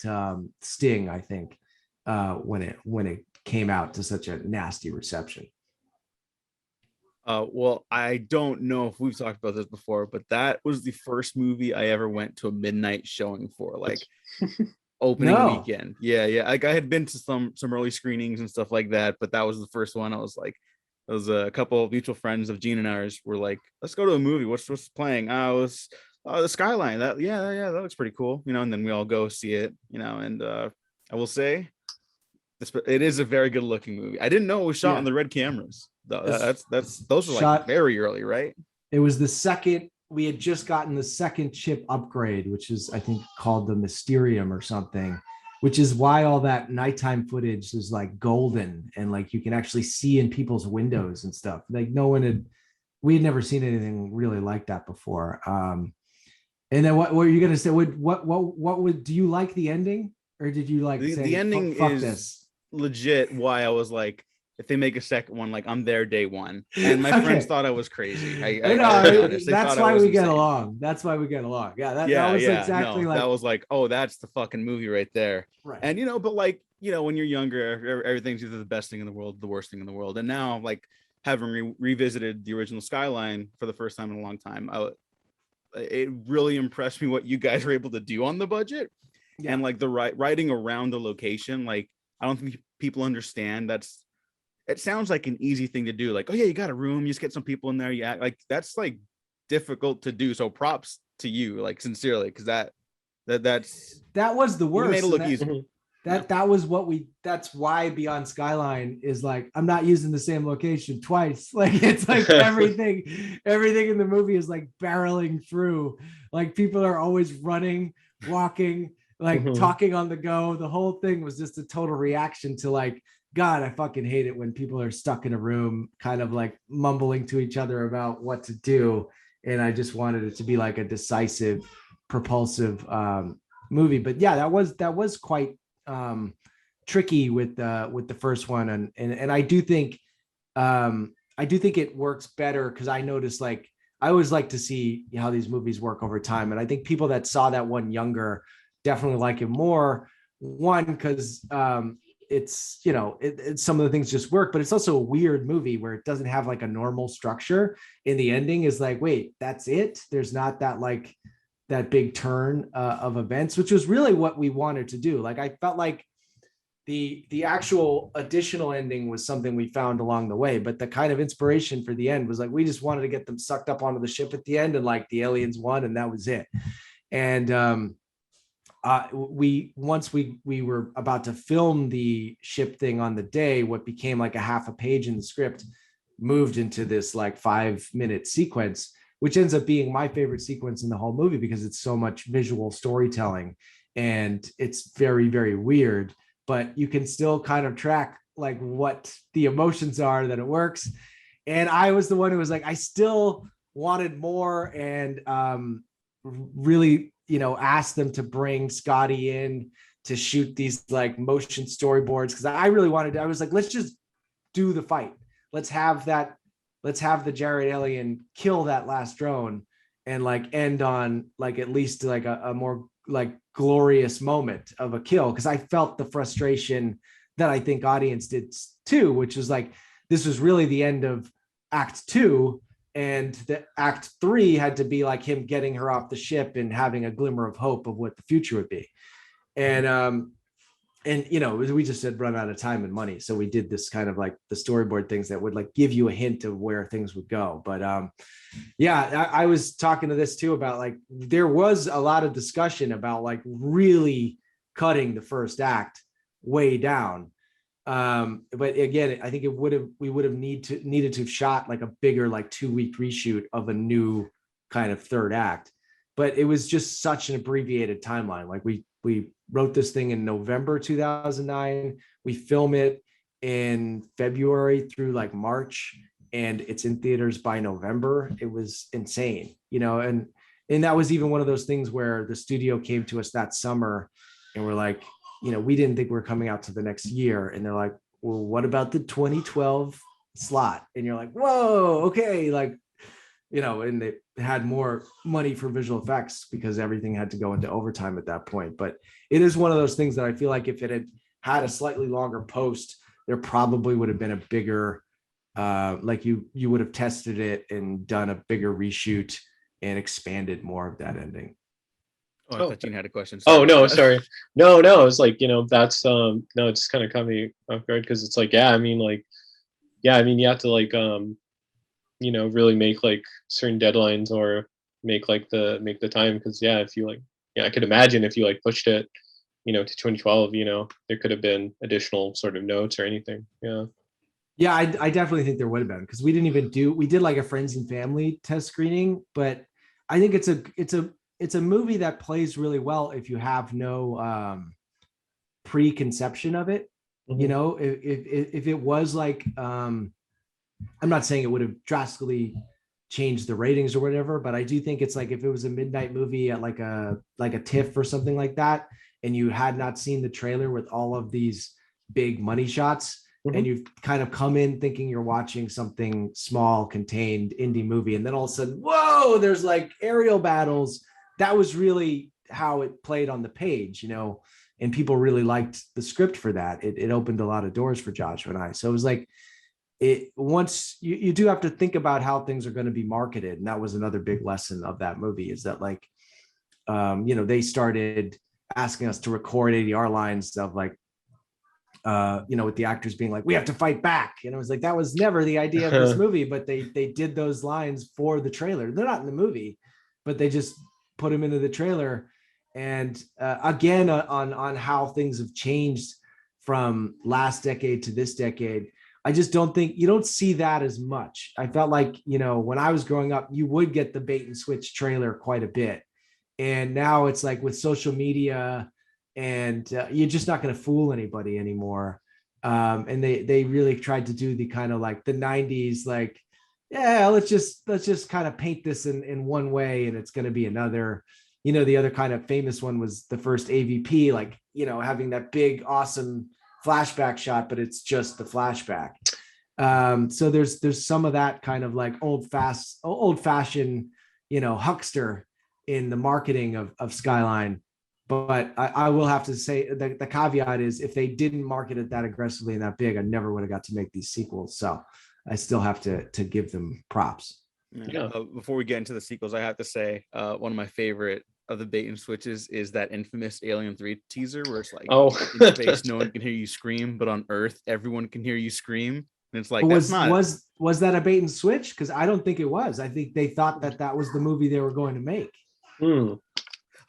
sting, I think, when it came out to such a nasty reception. Well, I don't know if we've talked about this before, but that was the first movie I ever went to a midnight showing for, like opening weekend. Yeah. Like I had been to some early screenings and stuff like that, but that was the first one. I was like, it was a couple of mutual friends of Gene and ours were like, let's go to a movie. What's playing? I was the Skyline. That looks pretty cool, you know. And then we all go see it, you know. And I will say, it is a very good looking movie. I didn't know it was shot on the red cameras. Those were like very early, right? It was the second. We had just gotten the second chip upgrade, which is, I think, called the Mysterium or something, which is why all that nighttime footage is like golden, and like you can actually see in people's windows and stuff. Like we had never seen anything really like that before. And then what were you gonna say? Do you like the ending, or did you like the ending? Fuck is this. Legit why I was like, if they make a second one, like I'm there day one. And my friends thought I was crazy. That's why we get along. That's why we get along. Yeah, that was exactly like, that was like, oh, that's the fucking movie right there. Right. And, you know, but like, you know, when you're younger, everything's either the best thing in the world, the worst thing in the world. And now, like, having revisited the original Skyline for the first time in a long time, it really impressed me what you guys were able to do on the budget. Yeah. And like the writing around the location. Like, I don't think people understand it sounds like an easy thing to do. Like, oh yeah, you got a room, you just get some people in there. Yeah, like that's like difficult to do. So props to you, like sincerely, because that was the worst. You made it look easy. That's why Beyond Skyline is like, I'm not using the same location twice. Like it's like everything in the movie is like barreling through. Like people are always running, walking, like talking on the go. The whole thing was just a total reaction to like God, I fucking hate it when people are stuck in a room, kind of like mumbling to each other about what to do. And I just wanted it to be like a decisive, propulsive movie. But yeah, that was quite tricky with the first one, and I do think it works better because I noticed, like, I always like to see how these movies work over time, and I think people that saw that one younger definitely like it more. One, because it's, it's some of the things just work, but it's also a weird movie where it doesn't have like a normal structure. And the ending is like, wait, that's it. There's not that like that big turn of events, which was really what we wanted to do. Like I felt like the actual additional ending was something we found along the way, but the kind of inspiration for the end was like we just wanted to get them sucked up onto the ship at the end, and like the aliens won, and that was it. And we once we were about to film the ship thing on the day, what became like a half a page in the script moved into this like 5-minute sequence, which ends up being my favorite sequence in the whole movie because it's so much visual storytelling and it's very, very weird, but you can still kind of track like what the emotions are, that it works. And I was the one who was like, I still wanted more, and really, asked them to bring Scotty in to shoot these like motion storyboards, because I really wanted to, I was like, let's just do the fight. Let's have the Jared alien kill that last drone and like end on like at least like a more like glorious moment of a kill. Because I felt the frustration that I think audience did too, which was like, this was really the end of act 2, and the act 3 had to be like him getting her off the ship and having a glimmer of hope of what the future would be. And we just had run out of time and money, so we did this kind of like the storyboard things that would like give you a hint of where things would go. But I was talking to this too about like there was a lot of discussion about like really cutting the first act way down. But again, I think we would have needed to have shot like a bigger like 2-week reshoot of a new kind of third act. But it was just such an abbreviated timeline. Like we wrote this thing in November 2009. We film it in February through like March, and it's in theaters by November. It was insane, and that was even one of those things where the studio came to us that summer and we're like, we didn't think we were coming out to the next year. And they're like, well, what about the 2012 slot? And you're like, whoa, okay. Like, and they had more money for visual effects because everything had to go into overtime at that point. But it is one of those things that I feel like if it had a slightly longer post, there probably would have been a bigger, like you would have tested it and done a bigger reshoot and expanded more of that ending. Oh, I thought you had a question. Sorry. Oh, no, sorry. No, it was like, that's, no, it just kind of caught me off guard because it's like, you have to like, really make like certain deadlines or make the time. Because if you like, I could imagine if you like pushed it, to 2012, there could have been additional sort of notes or anything. Yeah, I definitely think there would have been, because we did like a friends and family test screening, but I think it's a movie that plays really well if you have no preconception of it. Mm-hmm. If it was like, I'm not saying it would have drastically changed the ratings or whatever, but I do think it's like if it was a midnight movie at like a TIFF or something like that, and you had not seen the trailer with all of these big money shots, mm-hmm. and you've kind of come in thinking you're watching something small, contained indie movie, and then all of a sudden, whoa, there's like aerial battles. That was really how it played on the page, and people really liked the script for that. It opened a lot of doors for Joshua and I. So it was like, once you do have to think about how things are going to be marketed. And that was another big lesson of that movie, is that like, they started asking us to record ADR lines of like, with the actors being like, we have to fight back. And I was like, that was never the idea of this movie, but they did those lines for the trailer. They're not in the movie, but they just put them into the trailer. And again, on how things have changed from last decade to this decade, I just don't think you don't see that as much. I felt like, when I was growing up, you would get the bait and switch trailer quite a bit. And now it's like with social media, and you're just not going to fool anybody anymore. And they really tried to do the kind of like the 90s, like, yeah, let's just kind of paint this in one way and it's going to be another. The other kind of famous one was the first AVP, like, having that big awesome flashback shot, but it's just the flashback. So there's some of that kind of like old fashioned, huckster in the marketing of Skyline. But I will have to say the caveat is, if they didn't market it that aggressively and that big, I never would have got to make these sequels. So I still have to give them props. Yeah. Before we get into the sequels, I have to say one of my favorite of the bait and switches is that infamous Alien 3 teaser where it's like, in space no one can hear you scream, but on Earth everyone can hear you scream. And it's like, was that a bait and switch? Because I don't think it was. I think they thought that was the movie they were going to make.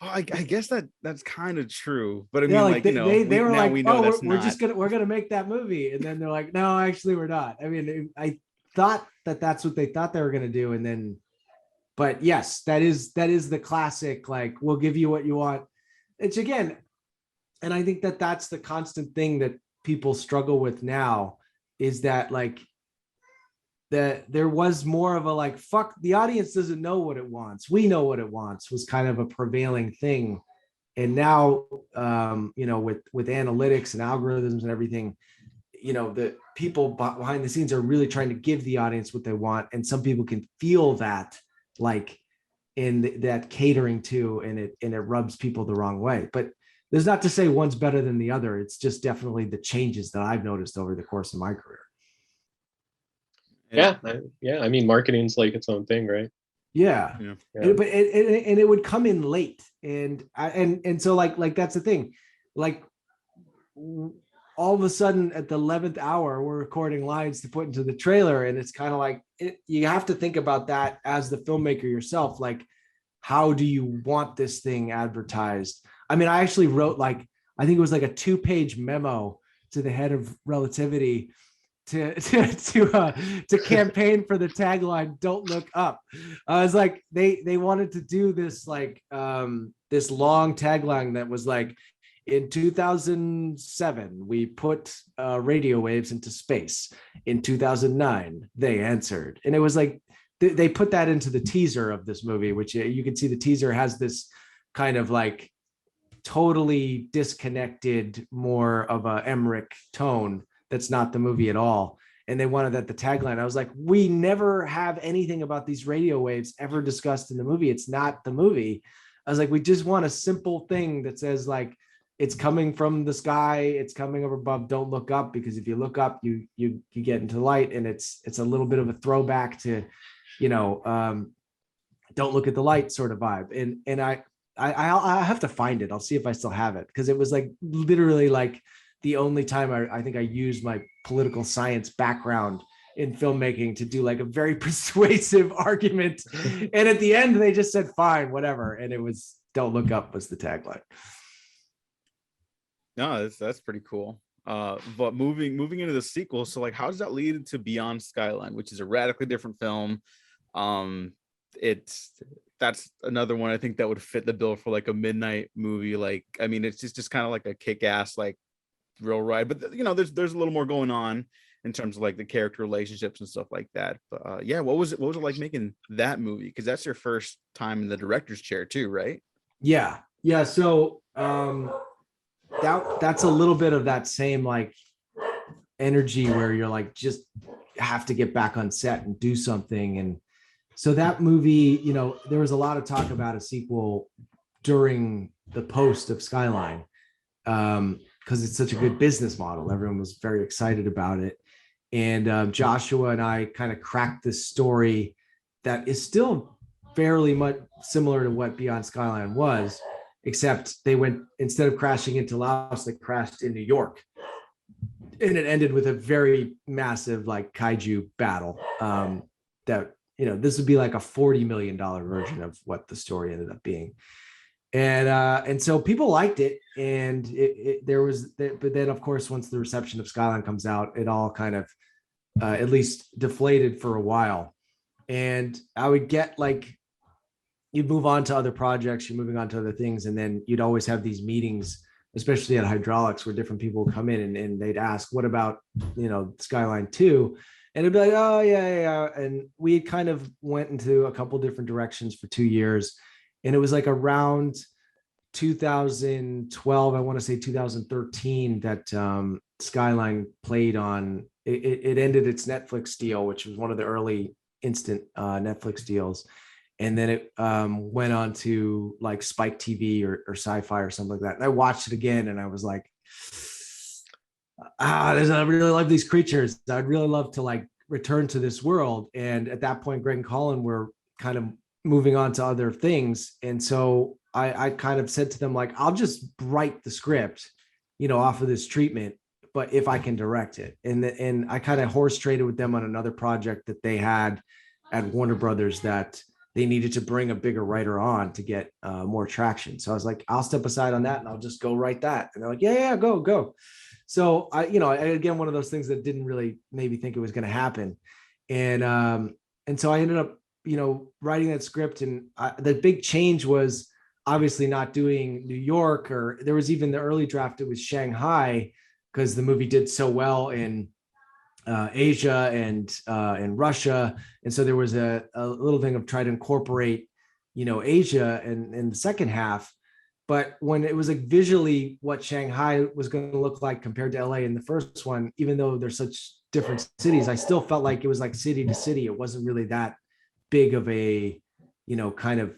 I guess that's kind of true, but I mean, like they were like, we're gonna make that movie, and then they're like, no, actually we're not. I mean, I thought that's what they thought they were gonna do, and then, but yes, that is the classic, like, we'll give you what you want. It's again, and I think that's the constant thing that people struggle with now, is that like that there was more of a like, fuck, the audience doesn't know what it wants, we know what it wants, was kind of a prevailing thing. And now with analytics and algorithms and everything, the people behind the scenes are really trying to give the audience what they want, and some people can feel that, like, in that catering to, and it rubs people the wrong way. But there's not to say one's better than the other. It's just definitely the changes that I've noticed over the course of my career. Yeah. I mean, marketing's like its own thing, right? Yeah. But it would come in late, and so like that's the thing. Like, all of a sudden at the 11th hour, we're recording lines to put into the trailer, and it's kind of like you have to think about that as the filmmaker yourself. Like, how do you want this thing advertised? I mean, I actually wrote, like, I think it was like a 2-page memo to the head of Relativity to campaign for the tagline "Don't Look Up." I was like, they wanted to do this, like, this long tagline that was like, in 2007 we put radio waves into space, in 2009 they answered. And it was like they put that into the teaser of this movie, which you can see the teaser has this kind of like totally disconnected, more of a Emmerich tone that's not the movie at all. And they wanted that the tagline. I was like, we never have anything about these radio waves ever discussed in the movie. It's not the movie. I was like, we just want a simple thing that says, like, it's coming from the sky, it's coming over above, don't look up, because if you look up, you get into light. And it's a little bit of a throwback to, don't look at the light sort of vibe. And I have to find it. I'll see if I still have it, because it was like literally like the only time I think I used my political science background in filmmaking to do like a very persuasive argument. And at the end, they just said, fine, whatever. And it was "Don't Look Up" was the tagline. No, that's pretty cool. But moving into the sequel, so like, how does that lead to Beyond Skyline, which is a radically different film? That's another one I think that would fit the bill for like a midnight movie. Like, I mean, it's just kind of like a kick-ass like real ride, but there's a little more going on in terms of like the character relationships and stuff like that. But yeah, what was it like making that movie? Because that's your first time in the director's chair too, right? Yeah. So that's a little bit of that same like energy where you're like, just have to get back on set and do something. And so that movie, there was a lot of talk about a sequel during the post of Skyline, because it's such a good business model. Everyone was very excited about it. And Joshua and I kind of cracked this story that is still fairly much similar to what Beyond Skyline was, except they went, instead of crashing into Laos, they crashed in New York. And it ended with a very massive like kaiju battle that, this would be like a $40 million version of what the story ended up being. And so people liked it, and but then of course, once the reception of Skyline comes out, it all kind of at least deflated for a while. And I would get like, you'd move on to other projects, you're moving on to other things, and then you'd always have these meetings especially at hydraulics, where different people would come in and they'd ask, what about, Skyline 2? And it'd be like, oh yeah. And we kind of went into a couple different directions for 2 years. And it was like around 2012, I want to say 2013, that Skyline played on, it ended its Netflix deal, which was one of the early instant Netflix deals. And then it went on to like Spike TV or Sci-Fi or something like that. And I watched it again and I was like, I really love these creatures. I'd really love to like return to this world. And at that point, Greg and Colin were kind of moving on to other things. And so I kind of said to them, like, I'll just write the script, off of this treatment, but if I can direct it. And I kind of horse traded with them on another project that they had at Warner Brothers that they needed to bring a bigger writer on to get more traction. So I was like, I'll step aside on that and I'll just go write that. And they're like, yeah, go. So again, one of those things that didn't really maybe think it was going to happen. And so I ended up, writing that script. And the big change was obviously not doing New York, or there was even the early draft, it was Shanghai, because the movie did so well in Asia and in Russia. And so there was a little thing of trying to incorporate, Asia in the second half. But when it was like visually what Shanghai was going to look like compared to LA in the first one, even though they're such different cities, I still felt like it was like city to city. It wasn't really that big of a, kind of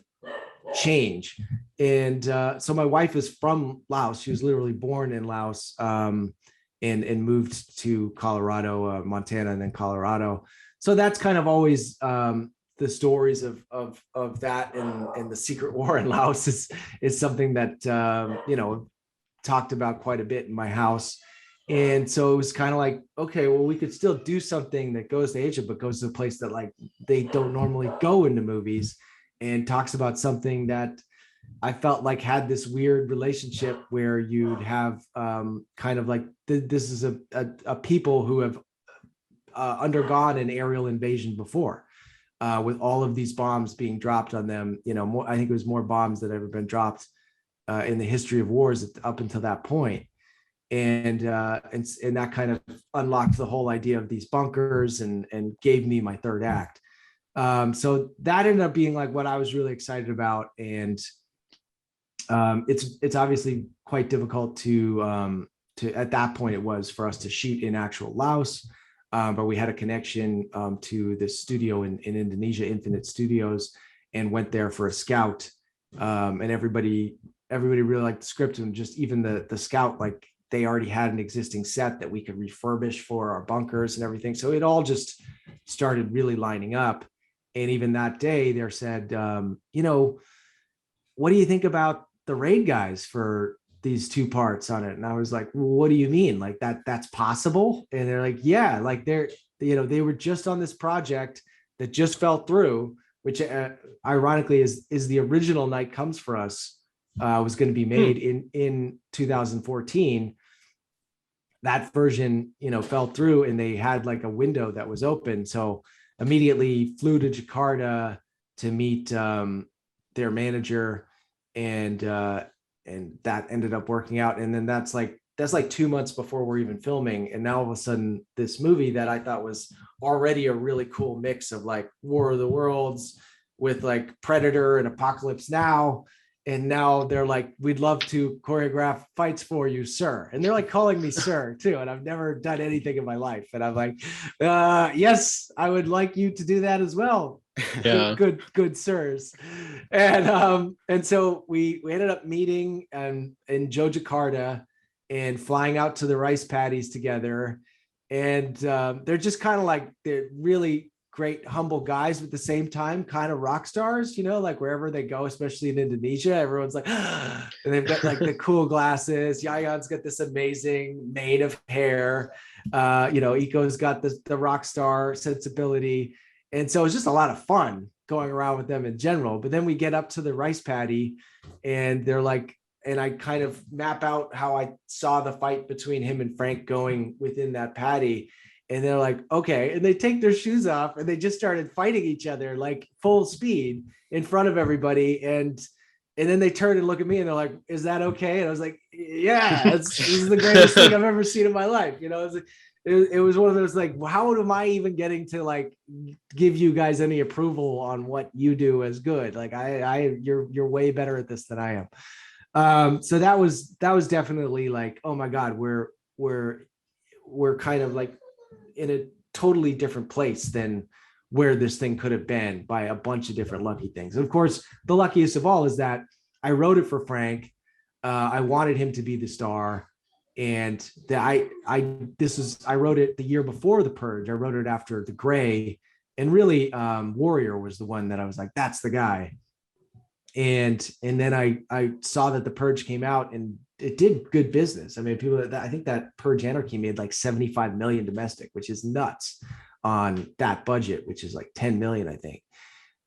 change. And so my wife is from Laos. She was literally born in Laos, and moved to Colorado, Montana, and then Colorado. So that's kind of always the stories of that, and the secret war in Laos is something that talked about quite a bit in my house. And so it was kind of like, okay, well, we could still do something that goes to Asia, but goes to a place that like they don't normally go into movies, and talks about something that I felt like had this weird relationship where you'd have kind of like this is a people who have undergone an aerial invasion before, with all of these bombs being dropped on them. I think it was more bombs that ever been dropped in the history of wars up until that point. And that kind of unlocked the whole idea of these bunkers and gave me my third act. So that ended up being like what I was really excited about. And it's obviously quite difficult to at that point it was for us to shoot in actual Laos, but we had a connection to the studio in Indonesia, Infinite Studios, and went there for a scout. And everybody really liked the script, and just even the scout, like they already had an existing set that we could refurbish for our bunkers and everything. So it all just started really lining up. And even that day, they said, what do you think about the raid guys for these two parts on it? And I was like, well, what do you mean? Like that's possible? And they're like, yeah, like they were just on this project that just fell through, which ironically is the original Night Comes for Us, was going to be made in 2014. That version, fell through, and they had like a window that was open. So immediately flew to Jakarta to meet their manager, and that ended up working out. And then that's like 2 months before we're even filming. And now all of a sudden this movie that I thought was already a really cool mix of like War of the Worlds with like Predator and Apocalypse Now. And now they're like, we'd love to choreograph fights for you, sir. And they're like calling me sir too. And I've never done anything in my life. And I'm like, yes, I would like you to do that as well. Yeah. Good sirs. And so we ended up meeting in Jakarta and flying out to the rice paddies together. And they're just kind of like, they're really great, humble guys, but at the same time, kind of rock stars, like wherever they go, especially in Indonesia, everyone's like, and they've got like the cool glasses. Yayan's got this amazing mane of hair. Iko's got the rock star sensibility. And so it's just a lot of fun going around with them in general. But then we get up to the rice paddy, and they're like, and I kind of map out how I saw the fight between him and Frank going within that paddy. And they're like, okay. And they take their shoes off, and they just started fighting each other like full speed in front of everybody. And And then they turned and looked at me and they're like, "Is that okay?" And I was like, "Yeah, this is the greatest thing I've ever seen in my life." You know, it was one of those like, well, how am I even getting to like give you guys any approval on what you do as good? Like you're way better at this than I am. So that was definitely like, oh my God, we're kind of like in a totally different place than where this thing could have been by a bunch of different lucky things. And of course, the luckiest of all is that I wrote it for Frank. I wanted him to be the star. And that I wrote it the year before The Purge. I wrote it after The Gray, and really Warrior was the one that I was like, that's the guy. And then I saw that The Purge came out and it did good business. I mean, I think that Purge Anarchy made like 75 million domestic, which is nuts on that budget, which is like 10 million, I think.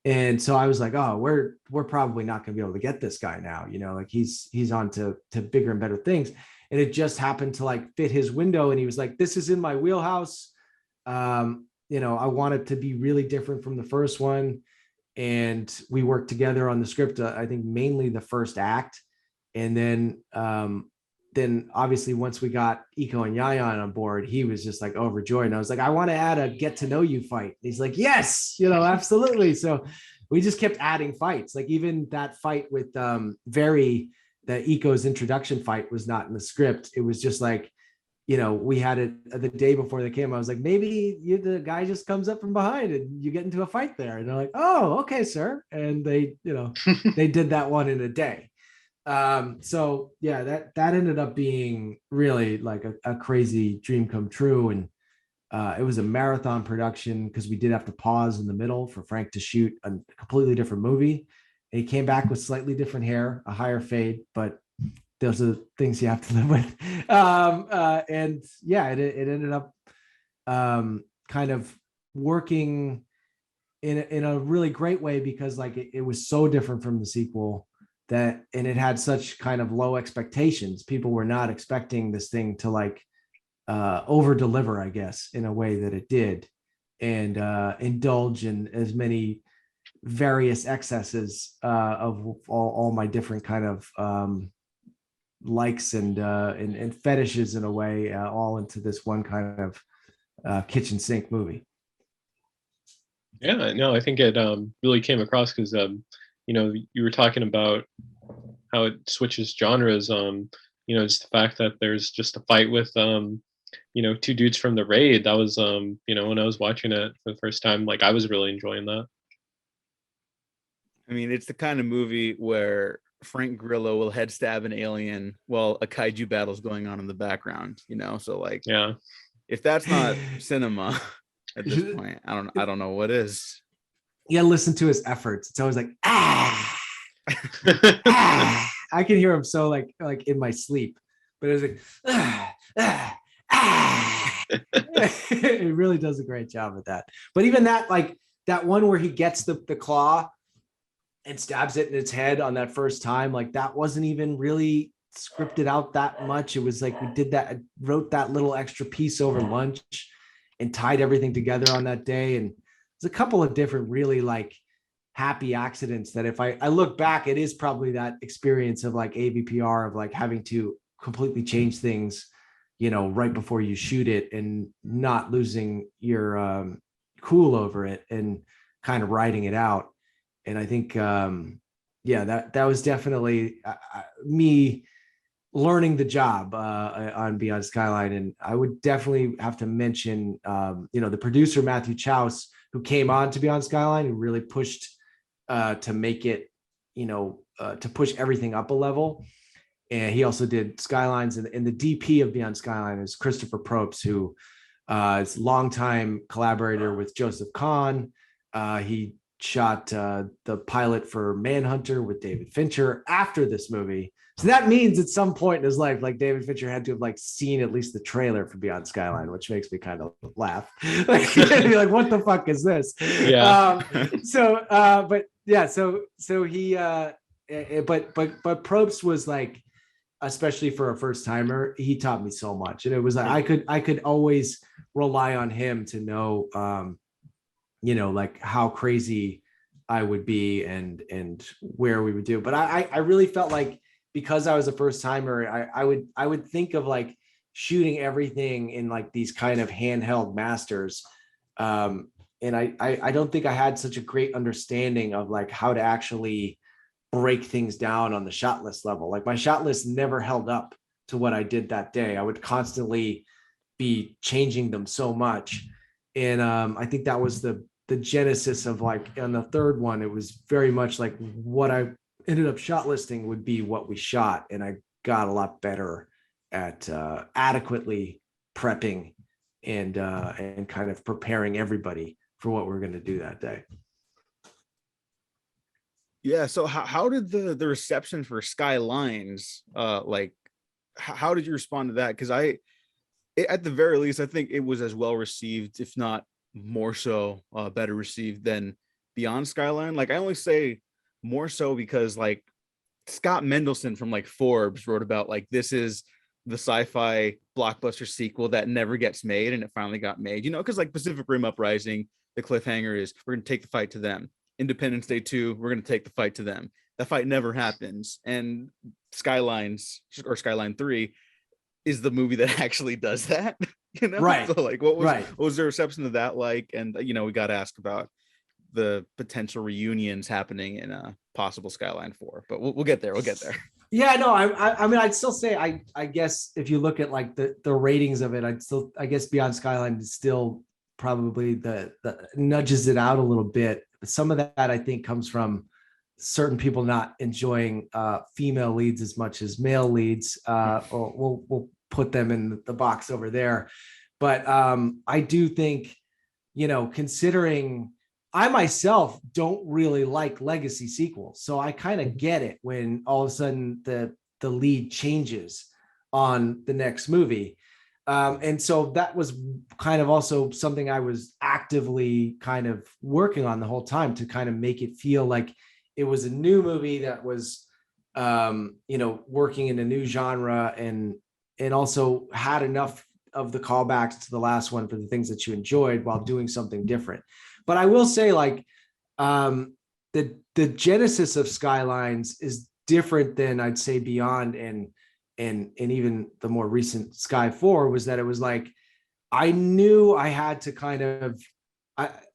And so I was like, oh, we're probably not going to be able to get this guy now. You know, like he's on to bigger and better things. And it just happened to like fit his window. And he was like, this is in my wheelhouse. You know, I want it to be really different from the first one. And we worked together on the script, I think mainly the first act. And then obviously once we got Iko and Yayan on board, he was just like overjoyed. And I was like, I want to add a get to know you fight. And he's like, yes, you know, absolutely. So we just kept adding fights. Like even that fight with the Iko's introduction fight was not in the script. It was just like, you know, we had it the day before they came. I was like, maybe the guy just comes up from behind and you get into a fight there. And they're like, oh, okay, sir. And they, you know, they did that one in a day. So yeah, that ended up being really like a crazy dream come true. And it was a marathon production because we did have to pause in the middle for Frank to shoot a completely different movie. And he came back with slightly different hair, a higher fade, but those are things you have to live with. And yeah, it ended up kind of working in a really great way because like it was so different from the sequel and it had such kind of low expectations. People were not expecting this thing to like over deliver, I guess, in a way that it did, and indulge in as many various excesses of all my different kind of likes and fetishes in a way, all into this one kind of kitchen sink movie. Yeah, no, I think it really came across because you know, you were talking about how it switches genres. You know, just the fact that there's just a fight with you know, two dudes from the raid. That was you know, when I was watching it for the first time, like I was really enjoying that. I mean, it's the kind of movie where Frank Grillo will head stab an alien while a kaiju battle's going on in the background, you know? So like, yeah, if that's not cinema at this point, I don't know what is. Yeah, listen to his efforts. It's always like, ah, ah. I can hear him so like in my sleep, but it was like, ah, ah, ah. It really does a great job with that. But even that, like that one where he gets the claw and stabs it in its head on that first time, like that wasn't even really scripted out that much. It was like we did that, wrote that little extra piece over lunch and tied everything together on that day. And there's a couple of different really like happy accidents that if I look back, it is probably that experience of like AVPR of like having to completely change things, you know, right before you shoot it and not losing your cool over it and kind of writing it out. And I think, yeah, that was definitely me learning the job on Beyond Skyline. And I would definitely have to mention, you know, the producer, Matthew Chouse, who came on to Beyond Skyline and really pushed to make it, you know, to push everything up a level. And he also did Skylines, and the DP of Beyond Skyline is Christopher Probst, who is a longtime collaborator with Joseph Kahn. He shot the pilot for Manhunter with David Fincher after this movie. So that means at some point in his life, like David Fincher had to have like seen at least the trailer for Beyond Skyline, which makes me kind of laugh. Like, be like, what the fuck is this? Yeah. But yeah, so he but Probst was like, especially for a first timer, he taught me so much. And it was like I could always rely on him to know you know, like how crazy I would be and where we would do. But I really felt like, because I was a first timer, I would think of like shooting everything in like these kind of handheld masters. And I don't think I had such a great understanding of like how to actually break things down on the shot list level. Like my shot list never held up to what I did that day. I would constantly be changing them so much. And I think that was the genesis of like, on the third one, it was very much like what I ended up shot listing would be what we shot. And I got a lot better at adequately prepping and kind of preparing everybody for what we're going to do that day. Yeah. So how did the reception for Skylines, like, how did you respond to that? Because at the very least, I think it was as well received, if not more so, better received than Beyond Skyline. Like, I only say more so because like Scott Mendelson from like Forbes wrote about like, this is the sci-fi blockbuster sequel that never gets made, and it finally got made, you know, because like Pacific Rim Uprising, the cliffhanger is we're going to take the fight to them. Independence Day 2, we're going to take the fight to them. That fight never happens. And Skylines, or Skyline 3, is the movie that actually does that. You know, Right. So like, what was the reception of that like? And you know, we got to ask about the potential reunions happening in a possible Skyline 4, but we'll get there. We'll get there. Yeah, no, I mean, I'd still say, I guess if you look at like the ratings of it, I guess Beyond Skyline is still probably the nudges it out a little bit. But some of that I think comes from certain people not enjoying female leads as much as male leads. Or we'll put them in the box over there. But I do think, you know, considering I myself don't really like legacy sequels, so I kind of get it when all of a sudden the lead changes on the next movie. And so that was kind of also something I was actively kind of working on the whole time, to kind of make it feel like it was a new movie that was, you know, working in a new genre, and also had enough of the callbacks to the last one for the things that you enjoyed while doing something different. But I will say, like, the genesis of Skylines is different than I'd say Beyond and even the more recent Sky 4, was that it was like, I knew I had to kind of,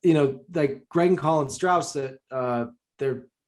you know, like Greg and Colin Strauss, that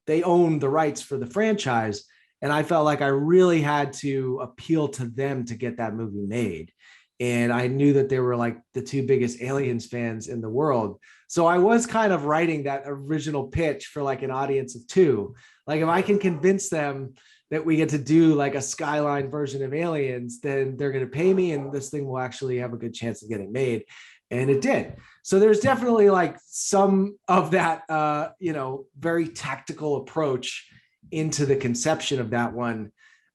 they own the rights for the franchise. And I felt like I really had to appeal to them to get that movie made. And I knew that they were like the two biggest Aliens fans in the world. So I was kind of writing that original pitch for like an audience of 2. Like, if I can convince them that we get to do like a Skyline version of Aliens, then they're going to pay me, and this thing will actually have a good chance of getting made. And it did. So there's definitely like some of that, you know, very tactical approach into the conception of that one.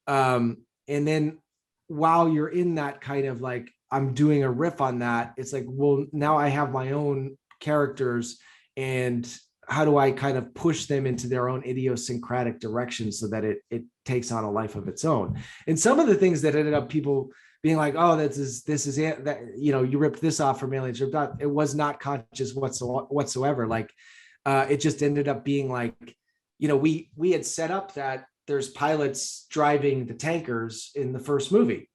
And then while you're in that kind of like, I'm doing a riff on that, it's like, well, now I have my own characters, and how do I kind of push them into their own idiosyncratic direction so that it takes on a life of its own. And some of the things that ended up people being like, oh, this is it, that, you know, you ripped this off from Aliens, it was not conscious whatsoever. Like, it just ended up being like, you know, we had set up that there's pilots driving the tankers in the first movie,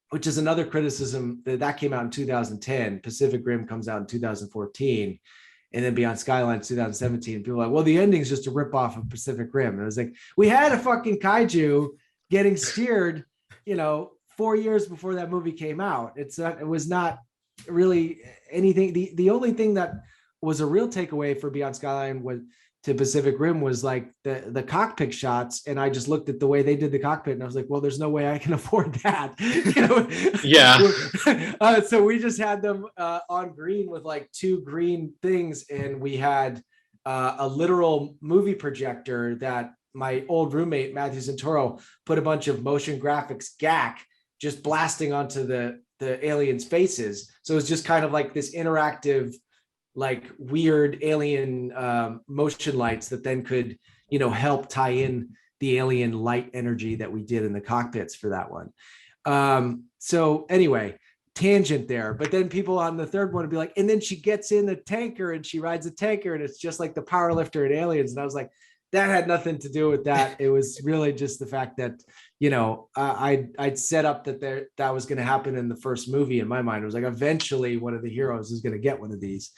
which is another criticism that came out in 2010. Pacific Rim comes out in 2014. And then Beyond Skyline 2017. People are like, well, the ending's just a ripoff of Pacific Rim. And I was like, we had a fucking kaiju getting steered, you know, 4 years before that movie came out. It was not really anything. The only thing that was a real takeaway for Beyond Skyline to Pacific Rim was like the cockpit shots. And I just looked at the way they did the cockpit, and I was like, well, there's no way I can afford that. You know? Yeah. So we just had them on green with like 2 green things. And we had a literal movie projector that my old roommate, Matthew Santoro, put a bunch of motion graphics GAC just blasting onto the aliens' faces. So it was just kind of like this interactive, like weird alien motion lights that then could, you know, help tie in the alien light energy that we did in the cockpits for that one. So anyway, tangent there. But then people on the third one would be like, and then she gets in the tanker and she rides a tanker and it's just like the power lifter in Aliens. And I was like, that had nothing to do with that. It was really just the fact that, you know, I'd set up that was going to happen in the first movie. In my mind, it was like, eventually one of the heroes is going to get one of these.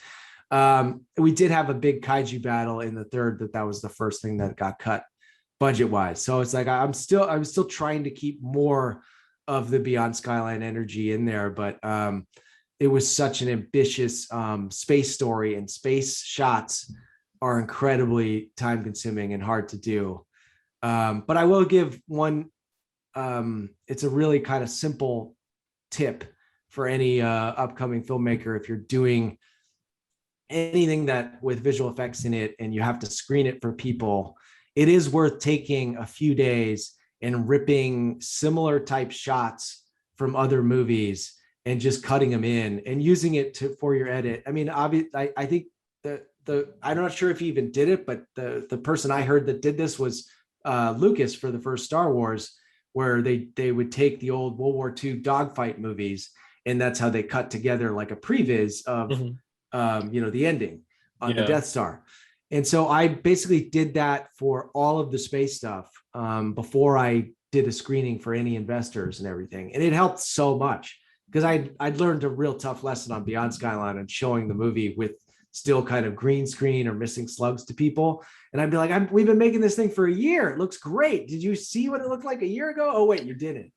We did have a big kaiju battle in the third, that was the first thing that got cut budget wise. So it's like, I'm still trying to keep more of the Beyond Skyline energy in there, but it was such an ambitious space story, and space shots are incredibly time consuming and hard to do. But I will give one, it's a really kind of simple tip for any upcoming filmmaker. If you're doing anything that with visual effects in it and you have to screen it for people, it is worth taking a few days and ripping similar type shots from other movies and just cutting them in and using it for your edit. I mean, obviously, I think I'm not sure if he even did it, but the person I heard that did this was Lucas for the first Star Wars, where they would take the old World War II dogfight movies, and that's how they cut together like a previs of the ending on the Death Star. And so I basically did that for all of the space stuff before I did a screening for any investors and everything. And it helped so much because I'd learned a real tough lesson on Beyond Skyline and showing the movie with still kind of green screen or missing slugs to people. And I'd be like, we've been making this thing for a year. It looks great. Did you see what it looked like a year ago? Oh, wait, you didn't,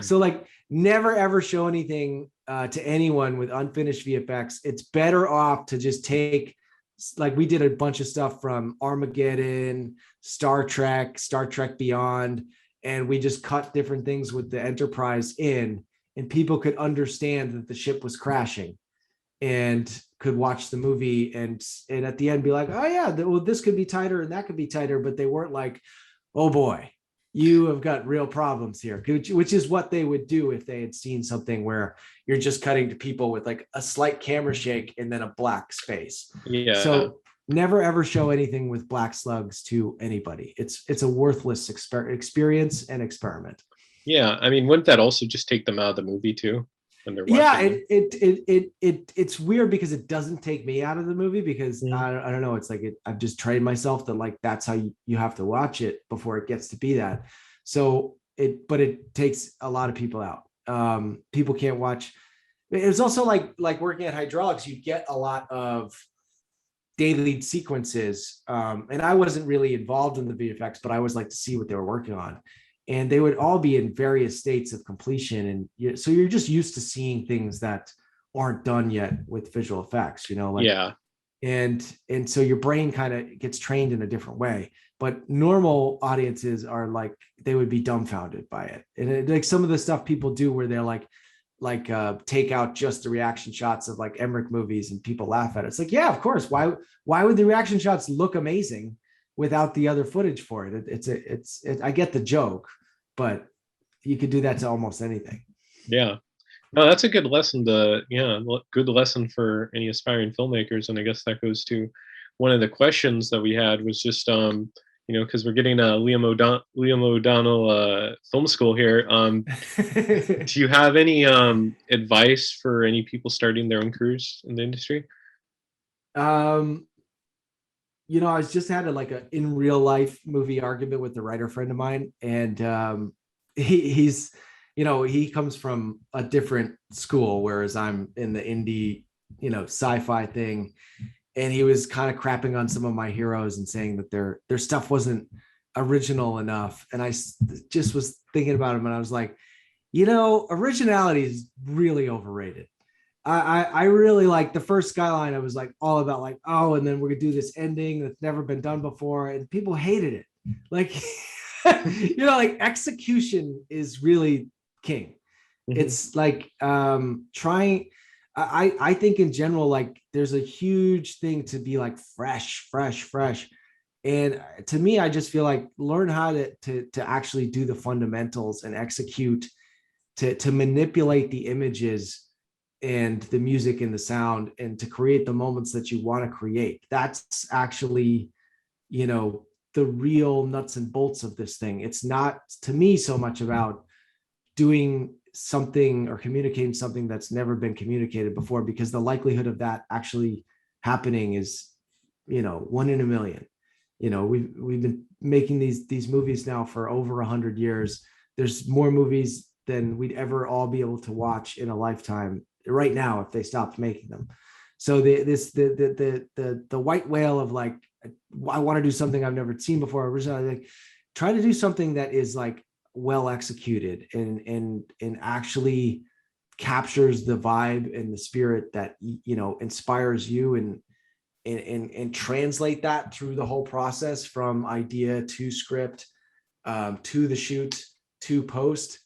So like never, ever show anything to anyone with unfinished VFX. It's better off to just take, like we did a bunch of stuff from Armageddon, Star Trek Beyond, and we just cut different things with the Enterprise in, and people could understand that the ship was crashing and could watch the movie and at the end be like, oh yeah, well, this could be tighter and that could be tighter, but they weren't like, oh boy, you have got real problems here, which is what they would do if they had seen something where you're just cutting to people with like a slight camera shake and then a black space. Yeah. So never ever show anything with black slugs to anybody. It's a worthless experience and experiment. Yeah, I mean, wouldn't that also just take them out of the movie too when they're watching? Yeah, it's weird because it doesn't take me out of the movie because I don't know. It's like I've just trained myself that like that's how you have to watch it before it gets to be that. So but it takes a lot of people out. People can't watch. It's also like working at hydraulics. You get a lot of daily sequences, and I wasn't really involved in the VFX, but I always like to see what they were working on. And they would all be in various states of completion. And so you're just used to seeing things that aren't done yet with visual effects, and so your brain kind of gets trained in a different way. But normal audiences are like, they would be dumbfounded by it. And like some of the stuff people do where they're like take out just the reaction shots of like Emmerich movies and people laugh at it. It's like, yeah, of course. Why would the reaction shots look amazing without the other footage for it? I get the joke, but you could do that to almost anything. Yeah. No, that's a good lesson good lesson for any aspiring filmmakers. And I guess that goes to one of the questions that we had was just, because we're getting a Liam O'Donnell film school here. Do you have any advice for any people starting their own careers in the industry? I was just had a in real life movie argument with a writer friend of mine, and he's he comes from a different school, whereas I'm in the indie sci-fi thing, and he was kind of crapping on some of my heroes and saying that their stuff wasn't original enough. And I just was thinking about him, and I was like, originality is really overrated. I really like the first Skyline. I was like all about like, oh, and then we're gonna do this ending that's never been done before, and people hated it. Like, like execution is really king. Mm-hmm. It's like trying. I think in general, like there's a huge thing to be like fresh. And to me, I just feel like learn how to actually do the fundamentals and execute, to manipulate the images and the music and the sound, and to create the moments that you want to create. That's actually, the real nuts and bolts of this thing. It's not, to me, so much about doing something or communicating something that's never been communicated before, because the likelihood of that actually happening is, 1 in a million. We've been making these movies now for over 100 years. There's more movies than we'd ever all be able to watch in a lifetime right now if they stopped making them. So the white whale of like, I want to do something I've never seen before. Originally, like, try to do something that is like well executed and actually captures the vibe and the spirit that inspires you, and translate that through the whole process from idea to script, to the shoot to post.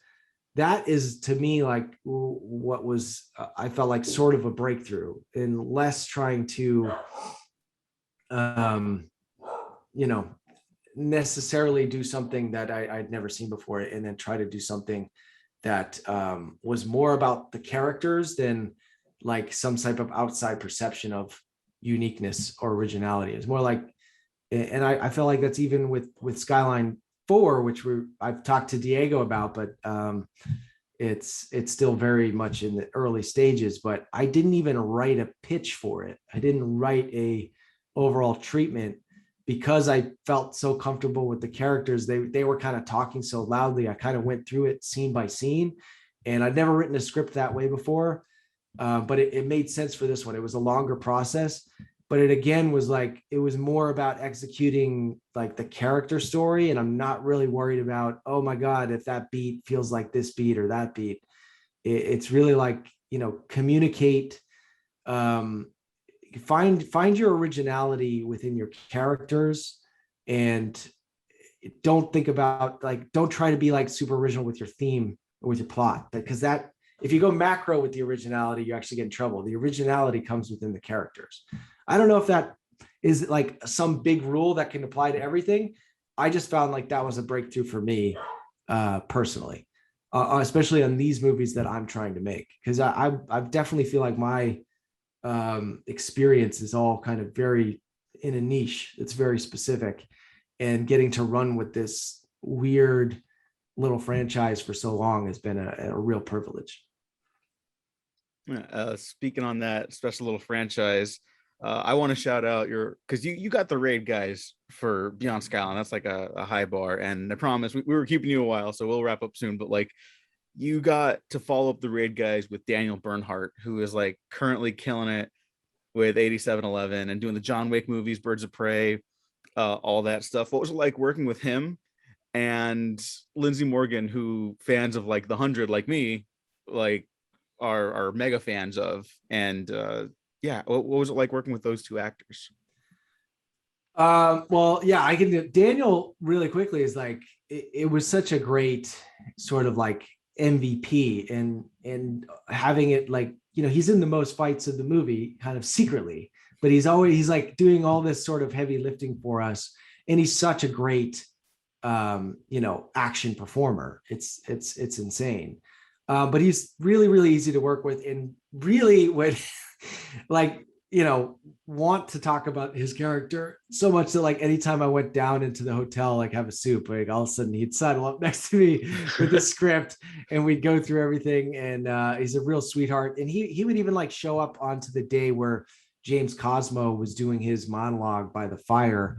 That is, to me, like what was, I felt like sort of a breakthrough, in less trying to necessarily do something that I'd never seen before, and then try to do something that was more about the characters than like some type of outside perception of uniqueness or originality. It's more like, and I feel like that's even with Skyline 4, which I've talked to Diego about, but it's still very much in the early stages. But I didn't even write a pitch for it. I didn't write a overall treatment, because I felt so comfortable with the characters. They were kind of talking so loudly. I kind of went through it scene by scene, and I'd never written a script that way before. But it made sense for this one. It was a longer process, but it again was like, it was more about executing like the character story. And I'm not really worried about, oh my God, if that beat feels like this beat or that beat. It's really like, communicate, find your originality within your characters, and don't think about like, don't try to be like super original with your theme or with your plot, because that, if you go macro with the originality, you actually get in trouble. The originality comes within the characters. I don't know if that is like some big rule that can apply to everything. I just found like that was a breakthrough for me personally, especially on these movies that I'm trying to make, because I definitely feel like my experience is all kind of very in a niche. It's very specific, and getting to run with this weird little franchise for so long has been a real privilege. Speaking on that special little franchise, I want to shout out because you got the raid guys for Beyond Skyline. That's like a high bar, and I promise we were keeping you a while, so we'll wrap up soon. But like, you got to follow up the raid guys with Daniel Bernhardt, who is like currently killing it with 8711 and doing the John Wick movies, Birds of Prey, all that stuff. What was it like working with him? And Lindsay Morgan, who fans of like The 100 like me like are mega fans of. And what was it like working with those two actors? Well, yeah, I can do Daniel really quickly. Is like, it was such a great sort of like MVP, and having it like, he's in the most fights of the movie kind of secretly, but he's like doing all this sort of heavy lifting for us, and he's such a great action performer. It's insane. But he's really, really easy to work with, and really would like, want to talk about his character so much that like anytime I went down into the hotel, like have a soup, like all of a sudden he'd sidle up next to me with the script, and we'd go through everything. And he's a real sweetheart. And he would even like show up onto the day where James Cosmo was doing his monologue by the fire,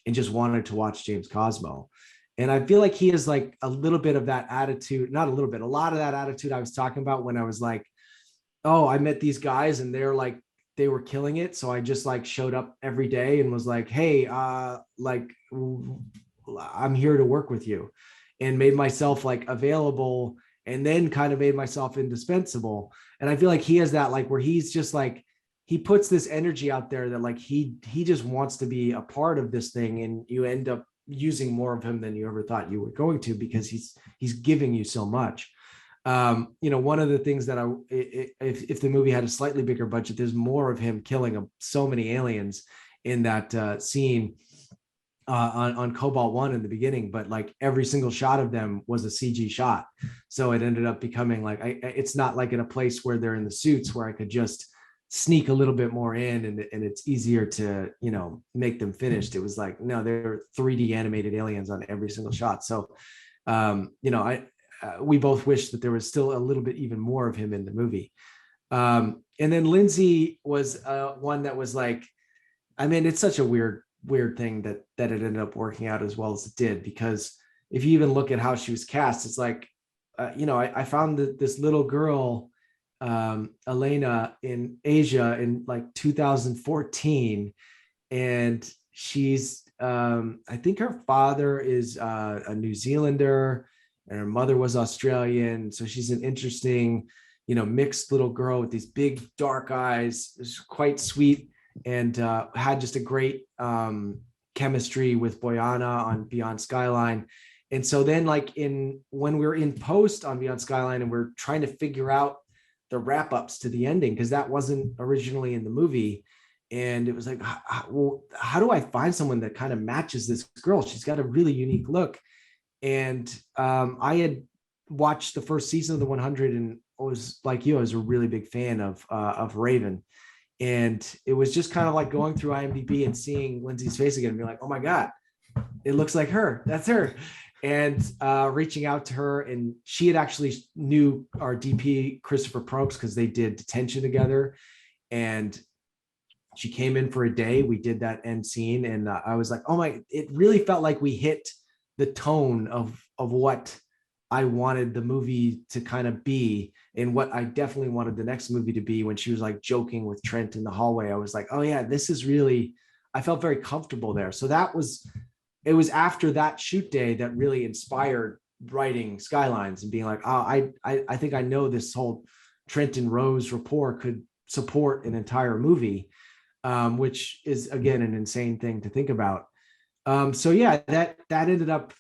and just wanted to watch James Cosmo. And I feel like he has like a little bit of that attitude, not a little bit, a lot of that attitude I was talking about when I was like, oh, I met these guys and they were killing it. So I just like showed up every day and was like, hey, like I'm here to work with you, and made myself like available, and then kind of made myself indispensable. And I feel like he has that, like, where he's just like, he puts this energy out there that like, he just wants to be a part of this thing. And you end up using more of him than you ever thought you were going to, because he's giving you so much. One of the things that if the movie had a slightly bigger budget, there's more of him killing so many aliens in that scene on Cobalt 1 in the beginning, but like every single shot of them was a CG shot. So it ended up becoming like, it's not like in a place where they're in the suits where I could just sneak a little bit more in and it's easier to, make them finished. It was like, no, they're 3D animated aliens on every single shot. So, we both wish that there was still a little bit even more of him in the movie. And then Lindsay was one that was like, I mean, it's such a weird thing that it ended up working out as well as it did, because if you even look at how she was cast, it's like, I found this little girl, Elena, in Asia in like 2014, and she's I think her father is a New Zealander and her mother was Australian, so she's an interesting, mixed little girl with these big dark eyes. Is quite sweet, and had just a great chemistry with Boyana on Beyond Skyline. And so then, like, when we were in post on Beyond Skyline and we're trying to figure out the wrap ups to the ending, because that wasn't originally in the movie, and it was like, well, how do I find someone that kind of matches this girl? She's got a really unique look. And I had watched the first season of the 100, and was like you, I was a really big fan of Raven. And it was just kind of like going through IMDb and seeing Lindsay's face again and being like, oh my God, it looks like her. That's her. And reaching out to her, and she had actually knew our DP, Christopher Probst, because they did Detention together. And she came in for a day. We did that end scene, and I was like, oh my, it really felt like we hit the tone of what I wanted the movie to kind of be, and what I definitely wanted the next movie to be. When she was like joking with Trent in the hallway, I was like, oh yeah, this is really, I felt very comfortable there. So it was after that shoot day that really inspired writing Skylines and being like, oh, I think I know this whole Trent and Rose rapport could support an entire movie, which is, again, an insane thing to think about. So yeah, that ended up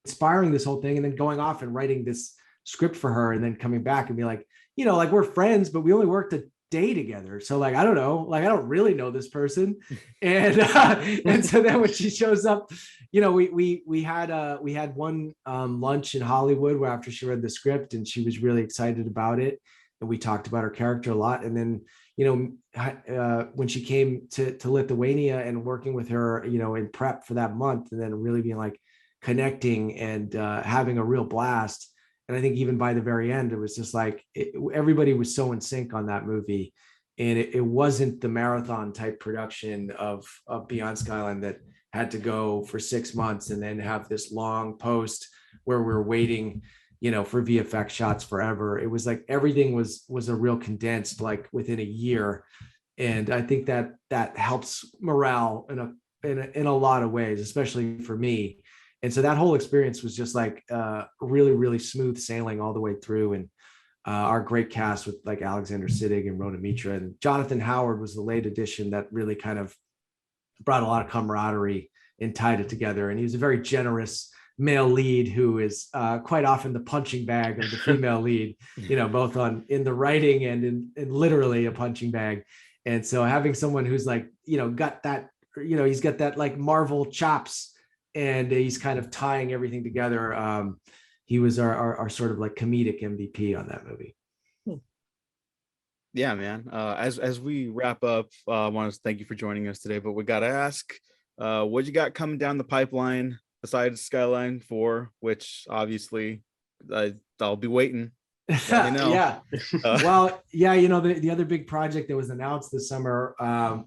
inspiring this whole thing, and then going off and writing this script for her, and then coming back and be like, like, we're friends, but we only worked a day together. So like, I don't know, like, I don't really know this person. And and so then when she shows up, we had one lunch in Hollywood where after she read the script, and she was really excited about it. And we talked about her character a lot. And then, when she came to Lithuania and working with her, in prep for that month, and then really being like connecting and having a real blast. And I think even by the very end, it was just like everybody was so in sync on that movie. And it wasn't the marathon type production of Beyond Skyline that had to go for 6 months and then have this long post where we're waiting, for VFX shots forever. It was like everything was a real condensed, like within a year. And I think that helps morale in a lot of ways, especially for me. And so that whole experience was just like really, really smooth sailing all the way through. And our great cast with like Alexander Siddig and Rona Mitra, and Jonathan Howard was the late addition that really kind of brought a lot of camaraderie and tied it together. And he was a very generous male lead who is quite often the punching bag of the female lead, both in the writing and in literally a punching bag. And so having someone who's like, got that, he's got that like Marvel chops, and he's kind of tying everything together. He was our sort of like comedic MVP on that movie. Yeah, man. As we wrap up, I want to thank you for joining us today, but we got to ask, what you got coming down the pipeline besides Skyline 4, which obviously I'll be waiting. Yeah. Well, yeah, the other big project that was announced this summer,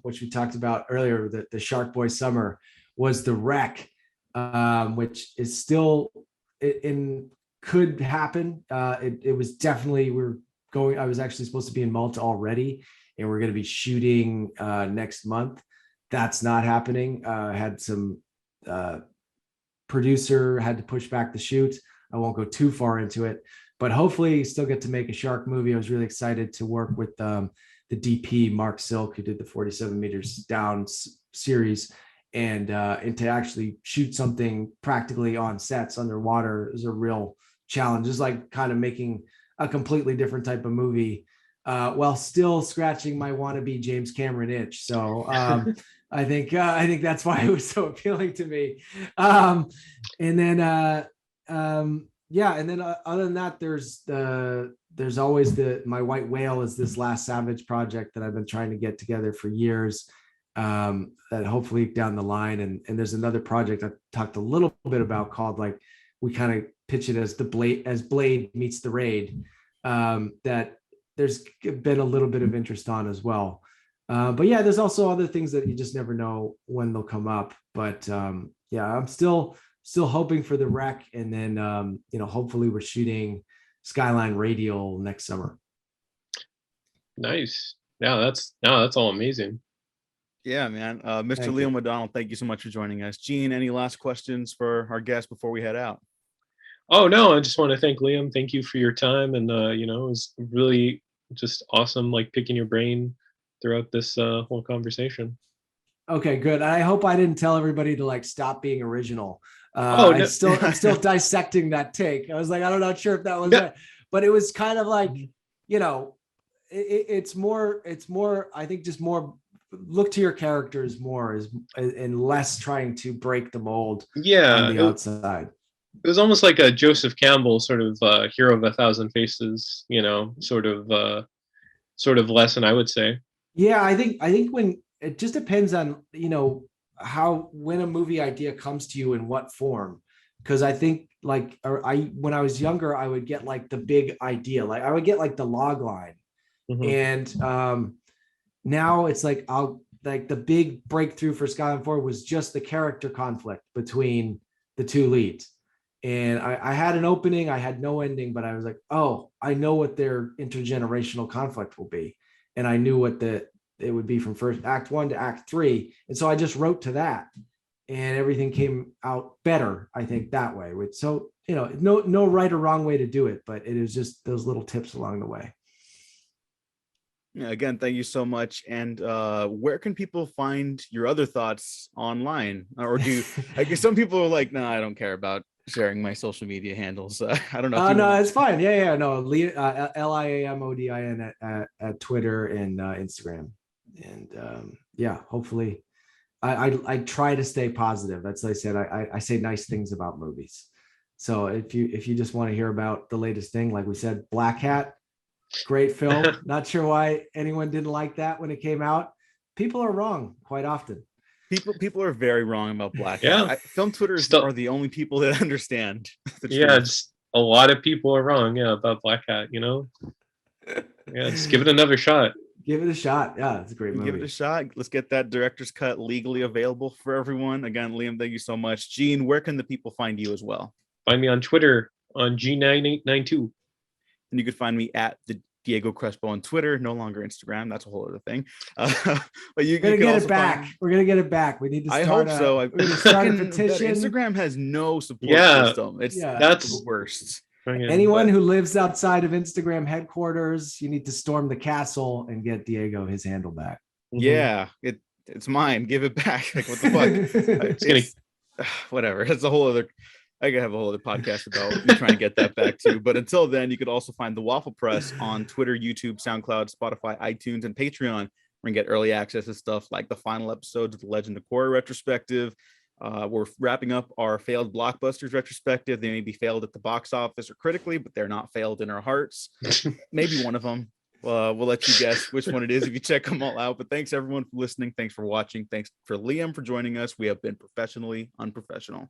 which we talked about earlier, the Shark Boy Summer, was The Wreck, which is still could happen. It was definitely, I was actually supposed to be in Malta already, and we're going to be shooting next month. That's not happening. Had some producer had to push back the shoot. I won't go too far into it, but hopefully still get to make a shark movie. I was really excited to work with the DP Mark Silk, who did the 47 Meters Down series, and to actually shoot something practically on sets underwater is a real challenge. It's like kind of making a completely different type of movie while still scratching my wannabe James Cameron itch. So I think that's why it was so appealing to me. And then and then other than that, there's always My White Whale is this Last Savage project that I've been trying to get together for years, that hopefully down the line. And there's another project I talked a little bit about called, like, we kind of pitch it as Blade meets the Raid, that there's been a little bit of interest on as well. But yeah, there's also other things that you just never know when they'll come up. But yeah, I'm still hoping for the Wreck, and then hopefully we're shooting Skyline Radial next summer. Nice. That's all amazing. Yeah, man. Mr. Thank Liam you. McDonald, thank you so much for joining us. Gene, any last questions for our guest before we head out? Oh no, I just want to thank Liam. Thank you for your time, and it was really just awesome, like picking your brain throughout this whole conversation. Okay, good. I hope I didn't tell everybody to like stop being original. Oh, no. I'm still dissecting that take. I was like, I'm not sure if that was No. right, but it was kind of like, it's more, I think just more look to your characters more and less trying to break the mold on the outside. It was almost like a Joseph Campbell sort of Hero of a Thousand Faces, sort of lesson, I would say. Yeah, I think when it just depends on, when a movie idea comes to you in what form. Because I think when I was younger, I would get like the big idea, like I would get like the log line. Mm-hmm. And now it's like the big breakthrough for Skyline 4 was just the character conflict between the two leads. And I had an opening, I had no ending, but I was like, oh, I know what their intergenerational conflict will be. And I knew what it would be from first act 1 to act 3. And so I just wrote to that, and everything came out better, I think, that way. So, no right or wrong way to do it, but it is just those little tips along the way. Yeah, again, thank you so much. And where can people find your other thoughts online? Or I guess some people are like, no, I don't care about sharing my social media handles. I don't know. No, it's fine. Yeah. No, Liamodin at Twitter and Instagram. And yeah, hopefully I try to stay positive. That's like I said, I say nice things about movies. So if you just want to hear about the latest thing, like we said, Black Hat, great film. Not sure why anyone didn't like that when it came out. People are wrong quite often. People are very wrong about Black Hat. Yeah. Film Twitters are the only people that understand the truth. Yeah, just a lot of people are wrong, about Black Hat, Yeah, just give it another shot. Give it a shot. Yeah, it's a great movie. Give it a shot. Let's get that director's cut legally available for everyone. Again, Liam, thank you so much. Gene, where can the people find you as well? Find me on Twitter on G9892. And you can find me at the Diego Crespo on Twitter, no longer Instagram. That's a whole other thing. But we're gonna get it back. We're gonna get it back. We need to. I hope so. We're gonna start a petition. Instagram has no support system. That's the worst. Anyone who lives outside of Instagram headquarters, you need to storm the castle and get Diego his handle back. Yeah, it's mine. Give it back. Like, what the fuck? Whatever. It's a whole other. I could have a whole other podcast about me trying to get that back too. But until then, you could also find the Waffle Press on Twitter, YouTube, SoundCloud, Spotify, iTunes, and Patreon. We're gonna get early access to stuff like the final episodes of the Legend of Korra retrospective. We're wrapping up our failed blockbusters retrospective. They may be failed at the box office or critically, but they're not failed in our hearts. Maybe one of them. We'll let you guess which one it is if you check them all out. But thanks everyone for listening. Thanks for watching. Thanks for Liam for joining us. We have been professionally unprofessional.